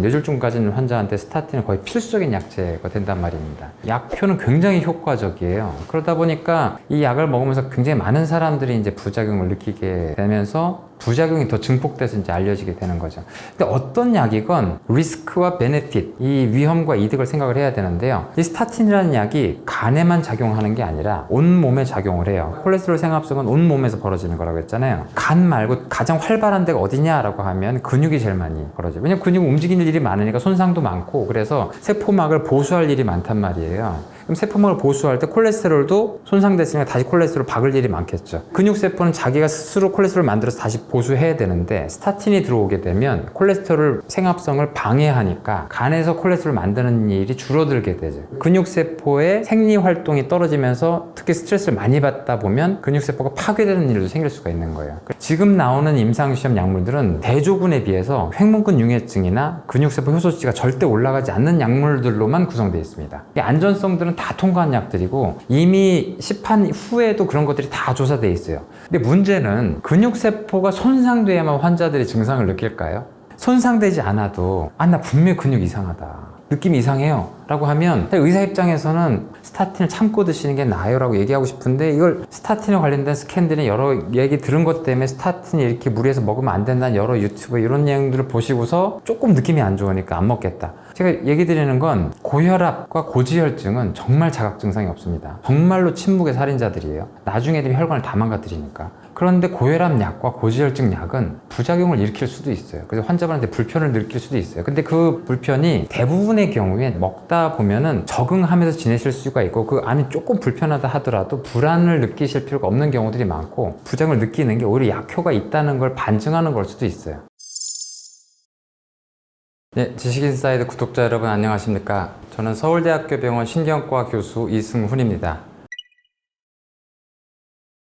뇌졸중 가진 환자한테 스타틴은 거의 필수적인 약제가 된단 말입니다. 약효는 굉장히 효과적이에요. 그러다 보니까 이 약을 먹으면서 굉장히 많은 사람들이 이제 부작용을 느끼게 되면서 부작용이 더 증폭돼서 이제 알려지게 되는 거죠. 근데 어떤 약이건 리스크와 베네핏, 이 위험과 이득을 생각을 해야 되는데요. 이 스타틴이라는 약이 간에만 작용하는 게 아니라 온몸에 작용을 해요. 콜레스테롤 생합성은 온몸에서 벌어지는 거라고 했잖아요. 간 말고 가장 활발한 데가 어디냐라고 하면 근육이 제일 많이 벌어져요. 왜냐면 근육은 움직이는 일이 많으니까 손상도 많고 그래서 세포막을 보수할 일이 많단 말이에요. 그럼 세포막을 보수할 때 콜레스테롤도 손상됐으니까 다시 콜레스테롤 박을 일이 많겠죠. 근육세포는 자기가 스스로 콜레스테롤을 만들어서 다시 보수해야 되는데 스타틴이 들어오게 되면 콜레스테롤 생합성을 방해하니까 간에서 콜레스테롤 만드는 일이 줄어들게 되죠. 근육세포의 생리활동이 떨어지면서 특히 스트레스를 많이 받다 보면 근육세포가 파괴되는 일도 생길 수가 있는 거예요. 지금 나오는 임상시험 약물들은 대조군에 비해서 횡문근 융해증이나 근육세포 효소수치가 절대 올라가지 않는 약물들로만 구성되어 있습니다. 이 안전성들은 다 통과한 약들이고 이미 시판 후에도 그런 것들이 다 조사되어 있어요. 근데 문제는 근육세포가 손상돼야만 환자들이 증상을 느낄까요? 손상되지 않아도 나 분명히 근육 이상하다. 느낌이 이상해요 라고 하면 의사 입장에서는 스타틴을 참고 드시는 게 나아요 라고 얘기하고 싶은데, 이걸 스타틴에 관련된 스캔들이 여러 얘기 들은 것 때문에 스타틴이 이렇게 무리해서 먹으면 안 된다는 여러 유튜브 이런 내용들을 보시고서 조금 느낌이 안 좋으니까 안 먹겠다. 제가 얘기 드리는 건 고혈압과 고지혈증은 정말 자각 증상이 없습니다. 정말로 침묵의 살인자들이에요. 나중에 되면 혈관을 다 망가뜨리니까. 그런데 고혈압 약과 고지혈증 약은 부작용을 일으킬 수도 있어요. 그래서 환자분한테 불편을 느낄 수도 있어요. 근데 그 불편이 대부분의 경우에 먹다 보면은 적응하면서 지내실 수가 있고, 그 안이 조금 불편하다 하더라도 불안을 느끼실 필요가 없는 경우들이 많고, 부작용을 느끼는 게 오히려 약효가 있다는 걸 반증하는 걸 수도 있어요. 네, 지식인사이드 구독자 여러분 안녕하십니까? 저는 서울대학교 병원 신경과 교수 이승훈입니다.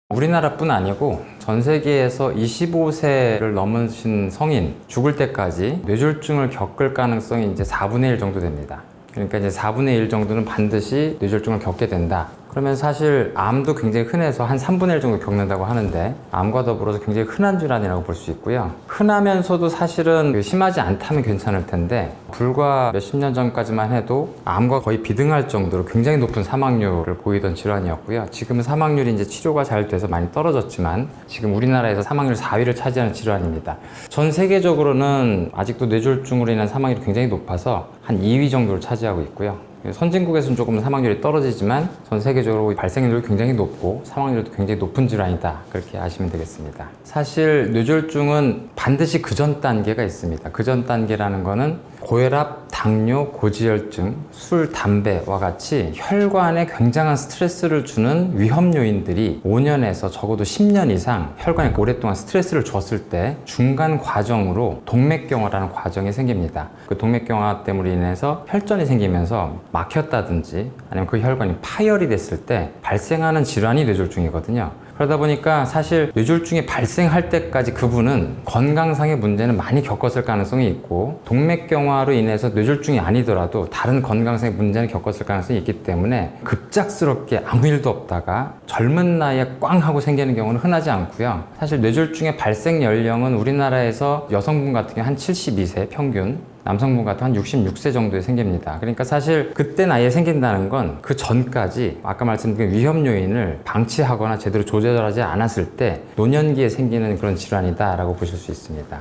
우리나라뿐 아니고 전 세계에서 25세를 넘으신 성인, 죽을 때까지 뇌졸중을 겪을 가능성이 이제 4분의 1 정도 됩니다. 그러니까 이제 4분의 1 정도는 반드시 뇌졸중을 겪게 된다. 그러면 사실 암도 굉장히 흔해서 한 3분의 1 정도 겪는다고 하는데, 암과 더불어서 굉장히 흔한 질환이라고 볼 수 있고요. 흔하면서도 사실은 심하지 않다면 괜찮을 텐데, 불과 몇십 년 전까지만 해도 암과 거의 비등할 정도로 굉장히 높은 사망률을 보이던 질환이었고요. 지금은 사망률이 이제 치료가 잘 돼서 많이 떨어졌지만, 지금 우리나라에서 사망률 4위를 차지하는 질환입니다. 전 세계적으로는 아직도 뇌졸중으로 인한 사망률이 굉장히 높아서 한 2위 정도를 차지하고 있고요. 선진국에서는 조금 사망률이 떨어지지만 전 세계적으로 발생률이 굉장히 높고 사망률도 굉장히 높은 질환이다, 그렇게 아시면 되겠습니다. 사실 뇌졸중은 반드시 그 전 단계가 있습니다. 그 전 단계라는 거는 고혈압, 당뇨, 고지혈증, 술, 담배와 같이 혈관에 굉장한 스트레스를 주는 위험 요인들이 5년에서 적어도 10년 이상 혈관에 오랫동안 스트레스를 줬을 때 중간 과정으로 동맥경화라는 과정이 생깁니다. 그 동맥경화 때문에 인해서 혈전이 생기면서 막혔다든지 아니면 그 혈관이 파열이 됐을 때 발생하는 질환이 뇌졸중이거든요. 그러다 보니까 사실 뇌졸중이 발생할 때까지 그분은 건강상의 문제는 많이 겪었을 가능성이 있고, 동맥경화로 인해서 뇌졸중이 아니더라도 다른 건강상의 문제는 겪었을 가능성이 있기 때문에 급작스럽게 아무 일도 없다가 젊은 나이에 꽝 하고 생기는 경우는 흔하지 않고요. 사실 뇌졸중의 발생 연령은 우리나라에서 여성분 같은 경우 한 72세 평균, 남성분 같은 한 66세 정도에 생깁니다. 그러니까 사실 그때 나이에 생긴다는 건 그 전까지 아까 말씀드린 위험 요인을 방치하거나 제대로 조절하지 않았을 때 노년기에 생기는 그런 질환이다라고 보실 수 있습니다.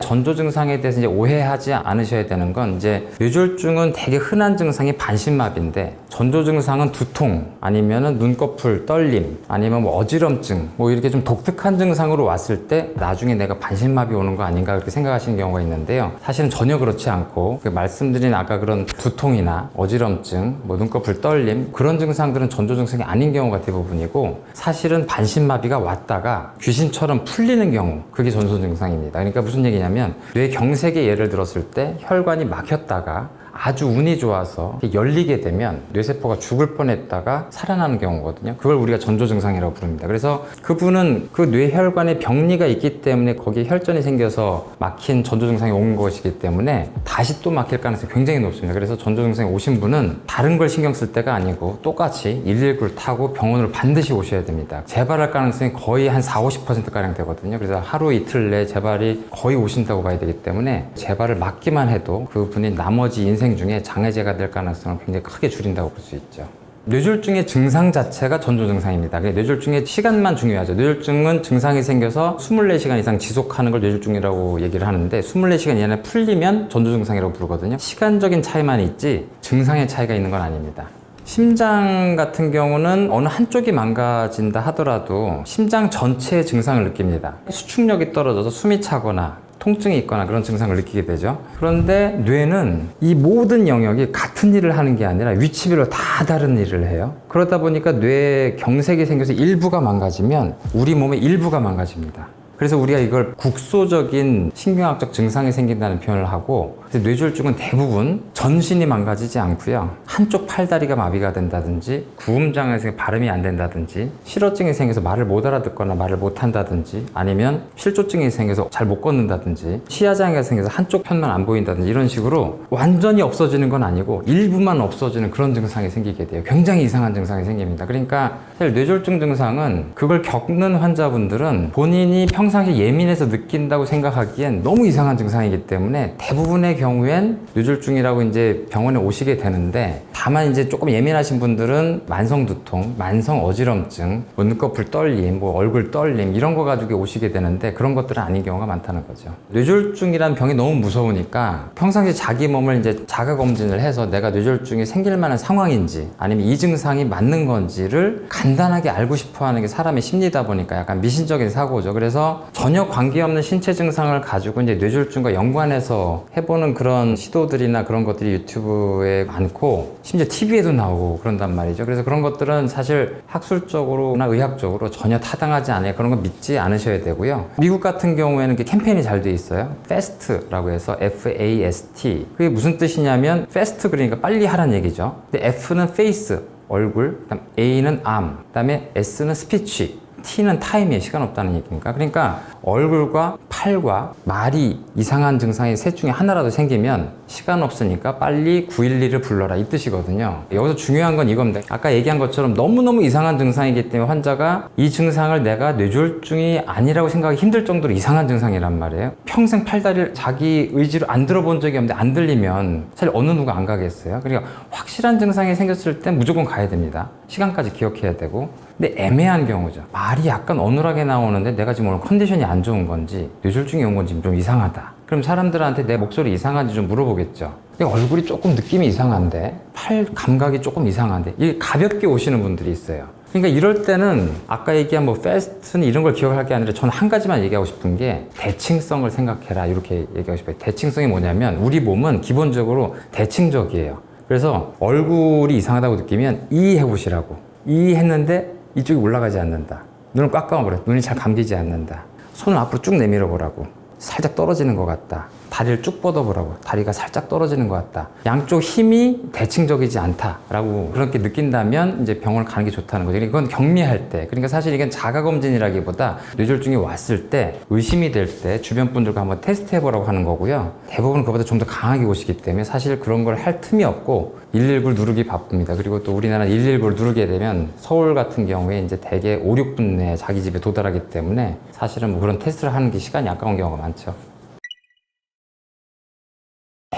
전조 증상에 대해서 이제 오해하지 않으셔야 되는 건, 이제 뇌졸중은 되게 흔한 증상이 반신마비인데, 전조 증상은 두통, 아니면은 눈꺼풀 떨림, 아니면 뭐 어지럼증, 뭐 이렇게 좀 독특한 증상으로 왔을 때 나중에 내가 반신마비 오는 거 아닌가 그렇게 생각하시는 경우가 있는데요. 사실은 전혀 그렇지 않고, 말씀드린 아까 그런 두통이나 어지럼증, 뭐 눈꺼풀 떨림, 그런 증상들은 전조 증상이 아닌 경우가 대부분이고, 사실은 반신마비가 왔다가 귀신처럼 풀리는 경우, 그게 전조 증상입니다. 그러니까 무슨 얘기냐면, 뇌경색의 예를 들었을 때 혈관이 막혔다가 아주 운이 좋아서 열리게 되면 뇌세포가 죽을 뻔했다가 살아나는 경우거든요. 그걸 우리가 전조 증상이라고 부릅니다. 그래서 그분은 그 뇌혈관에 병리가 있기 때문에 거기에 혈전이 생겨서 막힌 전조 증상이 온 것이기 때문에 다시 또 막힐 가능성이 굉장히 높습니다. 그래서 전조 증상이 오신 분은 다른 걸 신경 쓸 때가 아니고 똑같이 119를 타고 병원으로 반드시 오셔야 됩니다. 재발할 가능성이 거의 한 40~50%가량 되거든요. 그래서 하루 이틀 내에 재발이 거의 오신다고 봐야 되기 때문에 재발을 막기만 해도 그분이 나머지 인생 중에 장애제가 될 가능성을 굉장히 크게 줄인다고 볼 수 있죠. 뇌졸중의 증상 자체가 전조 증상입니다. 뇌졸중의 시간만 중요하죠. 뇌졸중은 증상이 생겨서 24시간 이상 지속하는 걸 뇌졸중이라고 얘기를 하는데, 24시간 이내에 풀리면 전조 증상이라고 부르거든요. 시간적인 차이만 있지 증상의 차이가 있는 건 아닙니다. 심장 같은 경우는 어느 한쪽이 망가진다 하더라도 심장 전체의 증상을 느낍니다. 수축력이 떨어져서 숨이 차거나 통증이 있거나 그런 증상을 느끼게 되죠. 그런데 뇌는 이 모든 영역이 같은 일을 하는 게 아니라 위치별로 다 다른 일을 해요. 그러다 보니까 뇌에 경색이 생겨서 일부가 망가지면 우리 몸의 일부가 망가집니다. 그래서 우리가 이걸 국소적인 신경학적 증상이 생긴다는 표현을 하고, 뇌졸중은 대부분 전신이 망가지지 않고요. 한쪽 팔다리가 마비가 된다든지, 구음장애에서 발음이 안 된다든지, 실어증이 생겨서 말을 못 알아듣거나 말을 못 한다든지, 아니면 실조증이 생겨서 잘 못 걷는다든지, 시야장애가 생겨서 한쪽 편만 안 보인다든지, 이런 식으로 완전히 없어지는 건 아니고 일부만 없어지는 그런 증상이 생기게 돼요. 굉장히 이상한 증상이 생깁니다. 그러니까 사실 뇌졸중 증상은 그걸 겪는 환자분들은 본인이 평상시에 예민해서 느낀다고 생각하기엔 너무 이상한 증상이기 때문에 대부분의 경우엔 뇌졸중이라고 이제 병원에 오시게 되는데, 다만 이제 조금 예민하신 분들은 만성 두통, 만성 어지럼증, 뭐 눈꺼풀 떨림, 뭐 얼굴 떨림 이런 거 가지고 오시게 되는데, 그런 것들은 아닌 경우가 많다는 거죠. 뇌졸중이라는 병이 너무 무서우니까 평상시 자기 몸을 이제 자가 검진을 해서 내가 뇌졸중이 생길 만한 상황인지 아니면 이 증상이 맞는 건지를 간단하게 알고 싶어 하는 게 사람의 심리다 보니까 약간 미신적인 사고죠. 그래서 전혀 관계없는 신체 증상을 가지고 이제 뇌졸중과 연관해서 해보는 그런 시도들이나 그런 것들이 유튜브에 많고 심지어 TV에도 나오고 그런단 말이죠. 그래서 그런 것들은 사실 학술적으로나 의학적으로 전혀 타당하지 않아요. 그런 거 믿지 않으셔야 되고요. 미국 같은 경우에는 캠페인이 잘 돼 있어요. FAST라고 해서 FAST. 그게 무슨 뜻이냐면 FAST 그러니까 빨리 하라는 얘기죠. 근데 F는 face, 얼굴, 그다음 A는 arm, 그다음에 S는 speech, T는 타임이에요. 시간 없다는 얘기니까. 그러니까 얼굴과 팔과 말이 이상한 증상이 셋 중에 하나라도 생기면 시간 없으니까 빨리 911을 불러라 이 뜻이거든요. 여기서 중요한 건 이겁니다. 아까 얘기한 것처럼 너무너무 이상한 증상이기 때문에 환자가 이 증상을 내가 뇌졸중이 아니라고 생각하기 힘들 정도로 이상한 증상이란 말이에요. 평생 팔다리를 자기 의지로 안 들어본 적이 없는데 안 들리면 사실 어느 누가 안 가겠어요. 그러니까 확실한 증상이 생겼을 땐 무조건 가야 됩니다. 시간까지 기억해야 되고. 근데 애매한 경우죠. 말이 약간 어눌하게 나오는데 내가 지금 오늘 컨디션이 안 좋은 건지 뇌졸중이 온 건지 좀 이상하다. 그럼 사람들한테 내 목소리 이상한지 좀 물어보겠죠. 근데 얼굴이 조금 느낌이 이상한데, 팔 감각이 조금 이상한데, 이게 가볍게 오시는 분들이 있어요. 그러니까 이럴 때는 아까 얘기한 뭐 패스트는 이런 걸 기억할 게 아니라 저는 한 가지만 얘기하고 싶은 게 대칭성을 생각해라 이렇게 얘기하고 싶어요. 대칭성이 뭐냐면 우리 몸은 기본적으로 대칭적이에요. 그래서 얼굴이 이상하다고 느끼면 이 해보시라고. 이 했는데 이쪽이 올라가지 않는다. 눈을 꽉 감아버려. 눈이 잘 감기지 않는다. 손을 앞으로 쭉 내밀어 보라고. 살짝 떨어지는 것 같다. 다리를 쭉 뻗어보라고. 다리가 살짝 떨어지는 것 같다. 양쪽 힘이 대칭적이지 않다라고 그렇게 느낀다면 이제 병원을 가는 게 좋다는 거죠. 이건 경미할 때. 그러니까 사실 이건 자가검진이라기보다 뇌졸중이 왔을 때, 의심이 될 때 주변 분들과 한번 테스트해보라고 하는 거고요. 대부분 그보다 좀 더 강하게 오시기 때문에 사실 그런 걸 할 틈이 없고 119를 누르기 바쁩니다. 그리고 또 우리나라는 119를 누르게 되면 서울 같은 경우에 이제 대개 5, 6분 내에 자기 집에 도달하기 때문에 사실은 뭐 그런 테스트를 하는 게 시간이 아까운 경우가 많죠.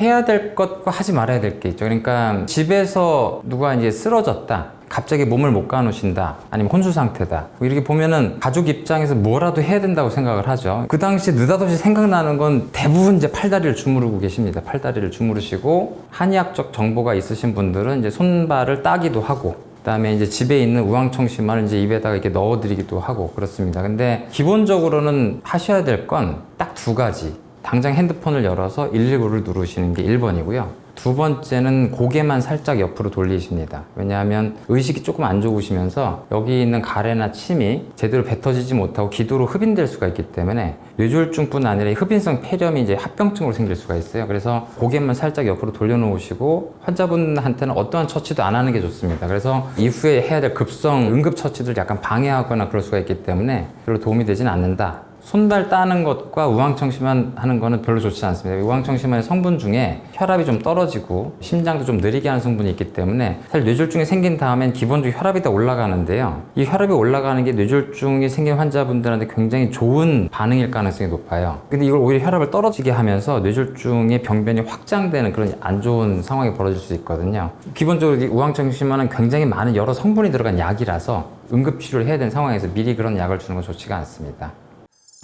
해야 될 것과 하지 말아야 될 게 있죠. 그러니까 집에서 누가 이제 쓰러졌다. 갑자기 몸을 못 가누신다. 아니면 혼수 상태다. 이렇게 보면은 가족 입장에서 뭐라도 해야 된다고 생각을 하죠. 그 당시 느닷없이 생각나는 건 대부분 이제 팔다리를 주무르고 계십니다. 팔다리를 주무르시고 한의학적 정보가 있으신 분들은 이제 손발을 따기도 하고 그다음에 이제 집에 있는 우황청심환을 이제 입에다가 이렇게 넣어드리기도 하고 그렇습니다. 근데 기본적으로는 하셔야 될 건 딱 두 가지. 당장 핸드폰을 열어서 119를 누르시는 게 1번이고요. 두 번째는 고개만 살짝 옆으로 돌리십니다. 왜냐하면 의식이 조금 안 좋으시면서 여기 있는 가래나 침이 제대로 뱉어지지 못하고 기도로 흡인될 수가 있기 때문에 뇌졸중뿐 아니라 흡인성 폐렴이 이제 합병증으로 생길 수가 있어요. 그래서 고개만 살짝 옆으로 돌려놓으시고 환자분한테는 어떠한 처치도 안 하는 게 좋습니다. 그래서 이후에 해야 될 급성 응급 처치들 약간 방해하거나 그럴 수가 있기 때문에 별로 도움이 되지는 않는다. 손발 따는 것과 우황청심환 하는 거는 별로 좋지 않습니다. 우황청심환의 성분 중에 혈압이 좀 떨어지고 심장도 좀 느리게 하는 성분이 있기 때문에 사실 뇌졸중이 생긴 다음엔 기본적으로 혈압이 다 올라가는데요. 이 혈압이 올라가는 게 뇌졸중이 생긴 환자분들한테 굉장히 좋은 반응일 가능성이 높아요. 근데 이걸 오히려 혈압을 떨어지게 하면서 뇌졸중의 병변이 확장되는 그런 안 좋은 상황이 벌어질 수 있거든요. 기본적으로 우황청심환은 굉장히 많은 여러 성분이 들어간 약이라서 응급치료를 해야 되는 상황에서 미리 그런 약을 주는 건 좋지가 않습니다.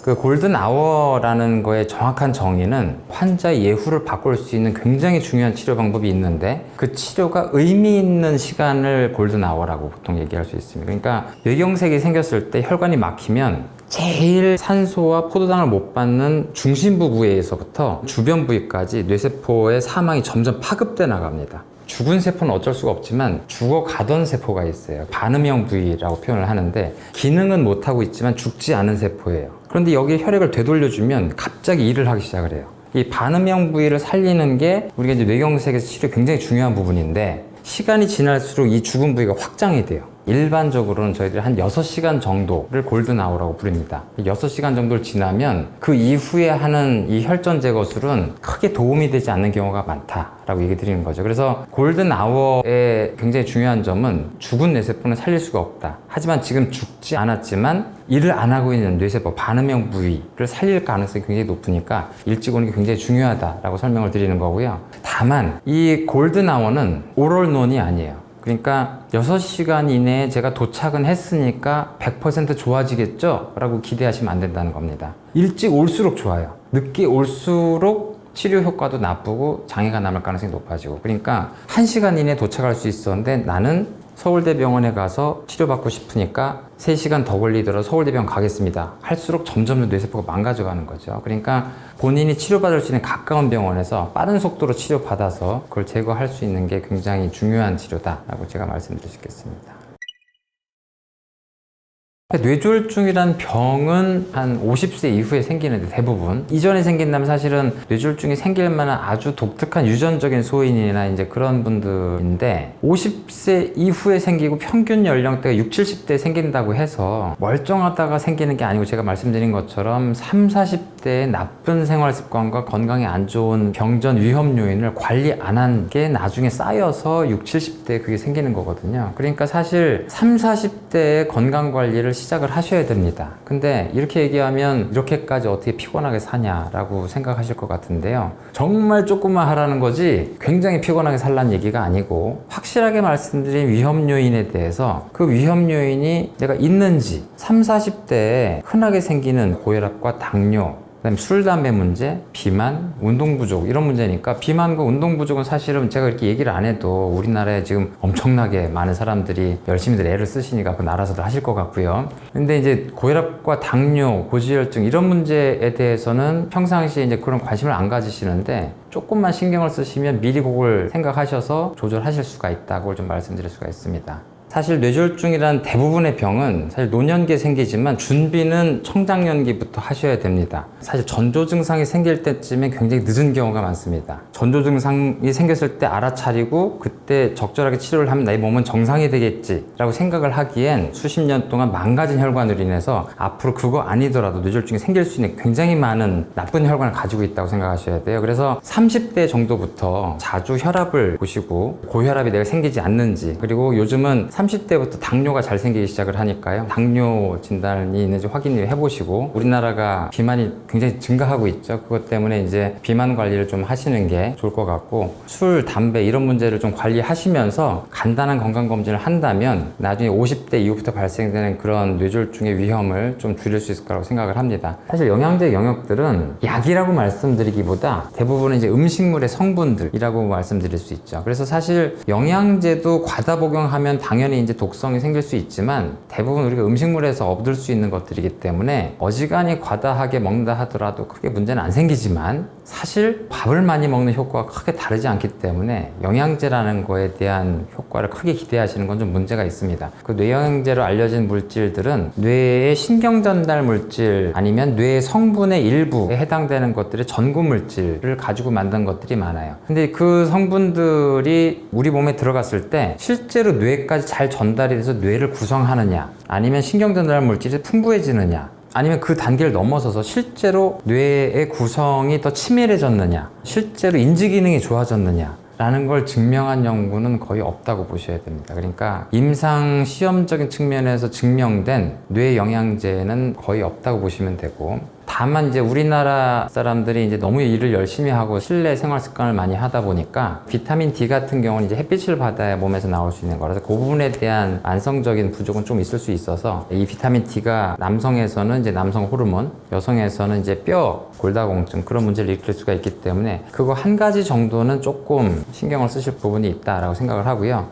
그 골든 아워라는 거의 정확한 정의는 환자의 예후를 바꿀 수 있는 굉장히 중요한 치료 방법이 있는데 그 치료가 의미 있는 시간을 골든 아워라고 보통 얘기할 수 있습니다. 그러니까 뇌경색이 생겼을 때 혈관이 막히면 제일 산소와 포도당을 못 받는 중심부 부위에서부터 주변 부위까지 뇌세포의 사망이 점점 파급돼 나갑니다. 죽은 세포는 어쩔 수가 없지만 죽어가던 세포가 있어요. 반음형 부위라고 표현을 하는데 기능은 못하고 있지만 죽지 않은 세포예요. 그런데 여기에 혈액을 되돌려주면 갑자기 일을 하기 시작을 해요. 이 반음형 부위를 살리는 게 우리가 이제 뇌경색에서 치료 굉장히 중요한 부분인데 시간이 지날수록 이 죽은 부위가 확장이 돼요. 일반적으로는 저희들이 한 6시간 정도를 골든아워라고 부릅니다. 6시간 정도를 지나면 그 이후에 하는 이 혈전 제거술은 크게 도움이 되지 않는 경우가 많다라고 얘기 드리는 거죠. 그래서 골든아워의 굉장히 중요한 점은 죽은 뇌세포는 살릴 수가 없다. 하지만 지금 죽지 않았지만 일을 안 하고 있는 뇌세포, 반응형 부위를 살릴 가능성이 굉장히 높으니까 일찍 오는 게 굉장히 중요하다라고 설명을 드리는 거고요. 다만 이 골든아워는 오롤논이 아니에요. 그러니까 6시간 이내에 제가 도착은 했으니까 100% 좋아지겠죠? 라고 기대하시면 안 된다는 겁니다. 일찍 올수록 좋아요. 늦게 올수록 치료 효과도 나쁘고 장애가 남을 가능성이 높아지고, 그러니까 1시간 이내에 도착할 수 있었는데 나는 서울대병원에 가서 치료받고 싶으니까 3시간 더 걸리더라도 서울대병원 가겠습니다. 할수록 점점 뇌세포가 망가져가는 거죠. 그러니까 본인이 치료받을 수 있는 가까운 병원에서 빠른 속도로 치료받아서 그걸 제거할 수 있는 게 굉장히 중요한 치료다라고 제가 말씀드릴 수 있겠습니다. 뇌졸중이란 병은 한 50세 이후에 생기는데 대부분 이전에 생긴다면 사실은 뇌졸중이 생길 만한 아주 독특한 유전적인 소인이나 이제 그런 분들인데 50세 이후에 생기고 평균 연령대가 60, 70대에 생긴다고 해서 멀쩡하다가 생기는 게 아니고 제가 말씀드린 것처럼 30, 40대의 나쁜 생활 습관과 건강에 안 좋은 병전 위험 요인을 관리 안 한 게 나중에 쌓여서 60, 70대에 그게 생기는 거거든요. 그러니까 사실 30, 40대의 건강 관리를 시작을 하셔야 됩니다. 근데 이렇게 얘기하면 이렇게까지 어떻게 피곤하게 사냐라고 생각하실 것 같은데요. 정말 조금만 하라는 거지 굉장히 피곤하게 살라는 얘기가 아니고, 확실하게 말씀드린 위험 요인에 대해서 그 위험 요인이 내가 있는지, 30, 40대에 흔하게 생기는 고혈압과 당뇨, 그다음에 술, 담배 문제, 비만, 운동 부족 이런 문제니까, 비만과 운동 부족은 사실은 제가 이렇게 얘기를 안 해도 우리나라에 지금 엄청나게 많은 사람들이 열심히들 애를 쓰시니까 그건 알아서들 하실 것 같고요. 근데 이제 고혈압과 당뇨, 고지혈증 이런 문제에 대해서는 평상시에 이제 그런 관심을 안 가지시는데, 조금만 신경을 쓰시면 미리 그걸 생각하셔서 조절하실 수가 있다고 좀 말씀드릴 수가 있습니다. 사실 뇌졸중이란 대부분의 병은 사실 노년기에 생기지만 준비는 청장년기부터 하셔야 됩니다. 사실 전조 증상이 생길 때쯤엔 굉장히 늦은 경우가 많습니다. 전조 증상이 생겼을 때 알아차리고 그때 적절하게 치료를 하면 나의 몸은 정상이 되겠지라고 생각을 하기엔 수십 년 동안 망가진 혈관으로 인해서 앞으로 그거 아니더라도 뇌졸중이 생길 수 있는 굉장히 많은 나쁜 혈관을 가지고 있다고 생각하셔야 돼요. 그래서 30대 정도부터 자주 혈압을 보시고 고혈압이 내가 생기지 않는지, 그리고 요즘은 30대부터 당뇨가 잘 생기기 시작을 하니까요. 당뇨 진단이 있는지 확인을 해보시고, 우리나라가 비만이 굉장히 증가하고 있죠. 그것 때문에 이제 비만 관리를 좀 하시는 게 좋을 것 같고, 술, 담배 이런 문제를 좀 관리하시면서 간단한 건강검진을 한다면 나중에 50대 이후부터 발생되는 그런 뇌졸중의 위험을 좀 줄일 수 있을 거라고 생각을 합니다. 사실 영양제 영역들은 약이라고 말씀드리기보다 대부분은 이제 음식물의 성분들이라고 말씀드릴 수 있죠. 그래서 사실 영양제도 과다 복용하면 당연히 이제 독성이 생길 수 있지만, 대부분 우리가 음식물에서 얻을 수 있는 것들이기 때문에 어지간히 과다하게 먹는다 하더라도 크게 문제는 안 생기지만, 사실 밥을 많이 먹는 효과가 크게 다르지 않기 때문에 영양제라는 거에 대한 효과를 크게 기대하시는 건 좀 문제가 있습니다. 그 뇌영양제로 알려진 물질들은 뇌의 신경전달 물질 아니면 뇌의 성분의 일부에 해당되는 것들의 전구 물질을 가지고 만든 것들이 많아요. 근데 그 성분들이 우리 몸에 들어갔을 때 실제로 뇌까지 잘 전달이 돼서 뇌를 구성하느냐, 아니면 신경전달 물질이 풍부해지느냐, 아니면 그 단계를 넘어서서 실제로 뇌의 구성이 더 치밀해졌느냐, 실제로 인지 기능이 좋아졌느냐 라는 걸 증명한 연구는 거의 없다고 보셔야 됩니다. 그러니까 임상 시험적인 측면에서 증명된 뇌 영양제는 거의 없다고 보시면 되고, 다만 이제 우리나라 사람들이 이제 너무 일을 열심히 하고 실내 생활 습관을 많이 하다 보니까 비타민 D 같은 경우는 이제 햇빛을 받아야 몸에서 나올 수 있는 거라서 그 부분에 대한 만성적인 부족은 좀 있을 수 있어서, 이 비타민 D가 남성에서는 이제 남성 호르몬, 여성에서는 이제 뼈 골다공증 그런 문제를 일으킬 수가 있기 때문에 그거 한 가지 정도는 조금 신경을 쓰실 부분이 있다라고 생각을 하고요.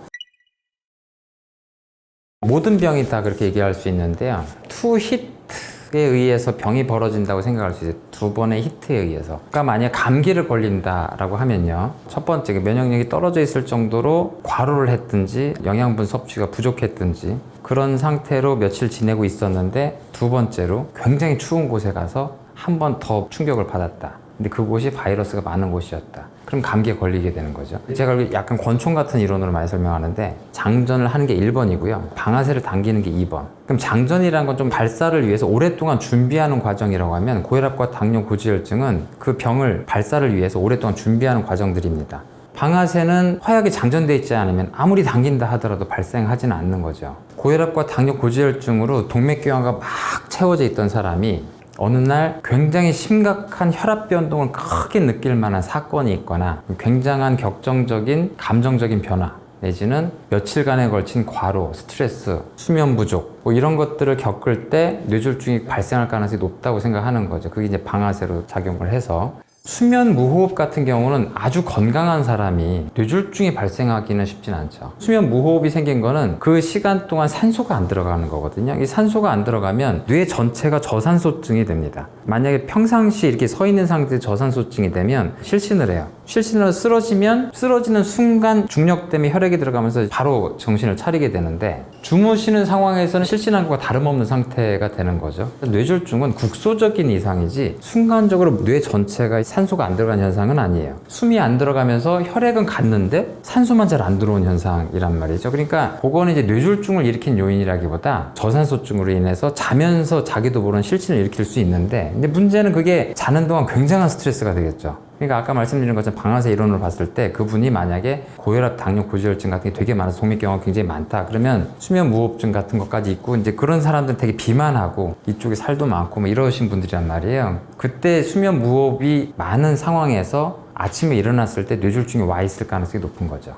모든 병이 다 그렇게 얘기할 수 있는데요. 투 히트에 의해서 병이 벌어진다고 생각할 수 있어요. 2번의 히트에 의해서. 그러니까 만약에 감기를 걸린다라고 하면요. 첫 번째, 면역력이 떨어져 있을 정도로 과로를 했든지 영양분 섭취가 부족했든지 그런 상태로 며칠 지내고 있었는데, 두 번째로 굉장히 추운 곳에 가서 한 번 더 충격을 받았다. 근데 그곳이 바이러스가 많은 곳이었다. 그럼 감기에 걸리게 되는 거죠. 제가 약간 권총 같은 이론으로 많이 설명하는데 장전을 하는 게 1번이고요. 방아쇠를 당기는 게 2번. 그럼 장전이라는 건 좀 발사를 위해서 오랫동안 준비하는 과정이라고 하면 고혈압과 당뇨, 고지혈증은 그 병을 발사를 위해서 오랫동안 준비하는 과정들입니다. 방아쇠는 화약이 장전되어 있지 않으면 아무리 당긴다 하더라도 발생하지는 않는 거죠. 고혈압과 당뇨, 고지혈증으로 동맥경화가 막 채워져 있던 사람이 어느 날 굉장히 심각한 혈압 변동을 크게 느낄 만한 사건이 있거나 굉장한 격정적인 감정적인 변화 내지는 며칠간에 걸친 과로, 스트레스, 수면 부족 뭐 이런 것들을 겪을 때 뇌졸중이 발생할 가능성이 높다고 생각하는 거죠. 그게 이제 방아쇠로 작용을 해서 수면 무호흡 같은 경우는 아주 건강한 사람이 뇌졸중이 발생하기는 쉽진 않죠. 수면 무호흡이 생긴 거는 그 시간 동안 산소가 안 들어가는 거거든요. 이 산소가 안 들어가면 뇌 전체가 저산소증이 됩니다. 만약에 평상시 이렇게 서 있는 상태에 저산소증이 되면 실신을 해요. 실신으로 쓰러지면 쓰러지는 순간 중력 때문에 혈액이 들어가면서 바로 정신을 차리게 되는데 주무시는 상황에서는 실신한 것과 다름없는 상태가 되는 거죠. 뇌졸중은 국소적인 이상이지 순간적으로 뇌 전체가 산소가 안 들어간 현상은 아니에요. 숨이 안 들어가면서 혈액은 갔는데 산소만 잘 안 들어온 현상이란 말이죠. 그러니까 그거는 이제 뇌졸중을 일으킨 요인이라기보다 저산소증으로 인해서 자면서 자기도 모르는 실신을 일으킬 수 있는데 근데 문제는 그게 자는 동안 굉장한 스트레스가 되겠죠. 그러니까 아까 말씀드린 것처럼 방아쇠 이론으로 봤을 때 그분이 만약에 고혈압, 당뇨, 고지혈증 같은 게 되게 많아서 동맥경화가 굉장히 많다. 그러면 수면 무호흡증 같은 것까지 있고 이제 그런 사람들은 되게 비만하고 이쪽에 살도 많고 뭐 이러신 분들이란 말이에요. 그때 수면 무호흡이 많은 상황에서 아침에 일어났을 때 뇌졸중이 와 있을 가능성이 높은 거죠.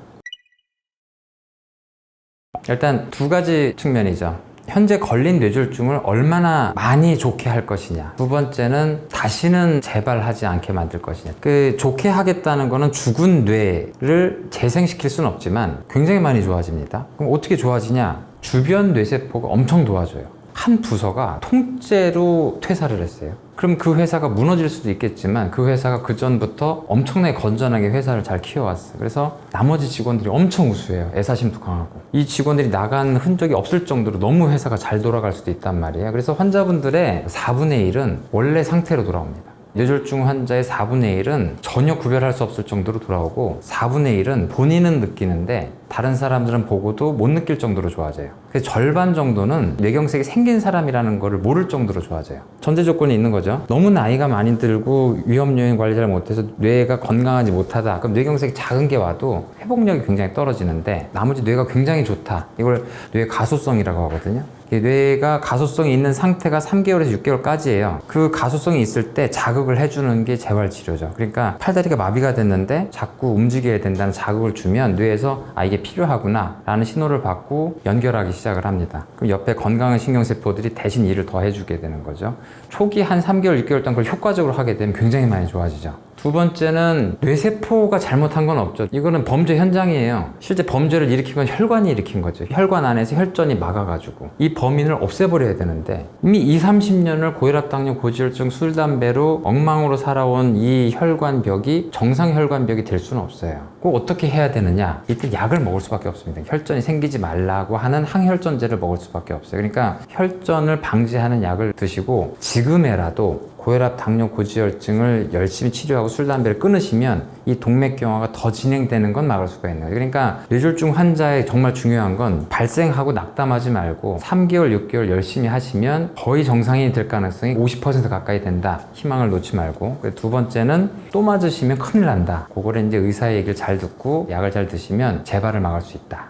일단 두 가지 측면이죠. 현재 걸린 뇌졸중을 얼마나 많이 좋게 할 것이냐. 두 번째는 다시는 재발하지 않게 만들 것이냐. 그 좋게 하겠다는 거는 죽은 뇌를 재생시킬 수는 없지만 굉장히 많이 좋아집니다. 그럼 어떻게 좋아지냐? 주변 뇌세포가 엄청 도와줘요. 한 부서가 통째로 퇴사를 했어요. 그럼 그 회사가 무너질 수도 있겠지만 그 회사가 그 전부터 엄청나게 건전하게 회사를 잘 키워왔어요. 그래서 나머지 직원들이 엄청 우수해요. 애사심도 강하고. 이 직원들이 나간 흔적이 없을 정도로 너무 회사가 잘 돌아갈 수도 있단 말이에요. 그래서 환자분들의 4분의 1은 원래 상태로 돌아옵니다. 뇌졸중 환자의 4분의 1은 전혀 구별할 수 없을 정도로 돌아오고 4분의 1은 본인은 느끼는데 다른 사람들은 보고도 못 느낄 정도로 좋아져요. 그래서 절반 정도는 뇌경색이 생긴 사람이라는 거를 모를 정도로 좋아져요. 전제 조건이 있는 거죠. 너무 나이가 많이 들고 위험 요인 관리 잘 못해서 뇌가 건강하지 못하다. 그럼 뇌경색이 작은 게 와도 회복력이 굉장히 떨어지는데 나머지 뇌가 굉장히 좋다. 이걸 뇌 가소성이라고 하거든요. 뇌가 가소성이 있는 상태가 3개월에서 6개월까지예요. 그 가소성이 있을 때 자극을 해주는 게 재활치료죠. 그러니까 팔다리가 마비가 됐는데 자꾸 움직여야 된다는 자극을 주면 뇌에서 아 이게 필요하구나 라는 신호를 받고 연결하기 시작을 합니다. 그럼 옆에 건강한 신경세포들이 대신 일을 더 해주게 되는 거죠. 초기 한 3개월, 6개월 동안 그걸 효과적으로 하게 되면 굉장히 많이 좋아지죠. 두 번째는 뇌세포가 잘못한 건 없죠. 이거는 범죄 현장이에요. 실제 범죄를 일으킨 건 혈관이 일으킨 거죠. 혈관 안에서 혈전이 막아가지고 이 범인을 없애버려야 되는데 이미 20-30년을 고혈압, 당뇨, 고지혈증, 술, 담배로 엉망으로 살아온 이 혈관벽이 정상 혈관벽이 될 수는 없어요. 꼭 어떻게 해야 되느냐? 이때 약을 먹을 수밖에 없습니다. 혈전이 생기지 말라고 하는 항혈전제를 먹을 수밖에 없어요. 그러니까 혈전을 방지하는 약을 드시고 지금에라도 고혈압, 당뇨, 고지혈증을 열심히 치료하고 술, 담배를 끊으시면 이 동맥경화가 더 진행되는 건 막을 수가 있는 거예요. 그러니까 뇌졸중 환자의 정말 중요한 건 발생하고 낙담하지 말고 3개월, 6개월 열심히 하시면 거의 정상인이 될 가능성이 50% 가까이 된다. 희망을 놓지 말고. 두 번째는 또 맞으시면 큰일 난다. 그거를 이제 의사의 얘기를 잘 듣고 약을 잘 드시면 재발을 막을 수 있다.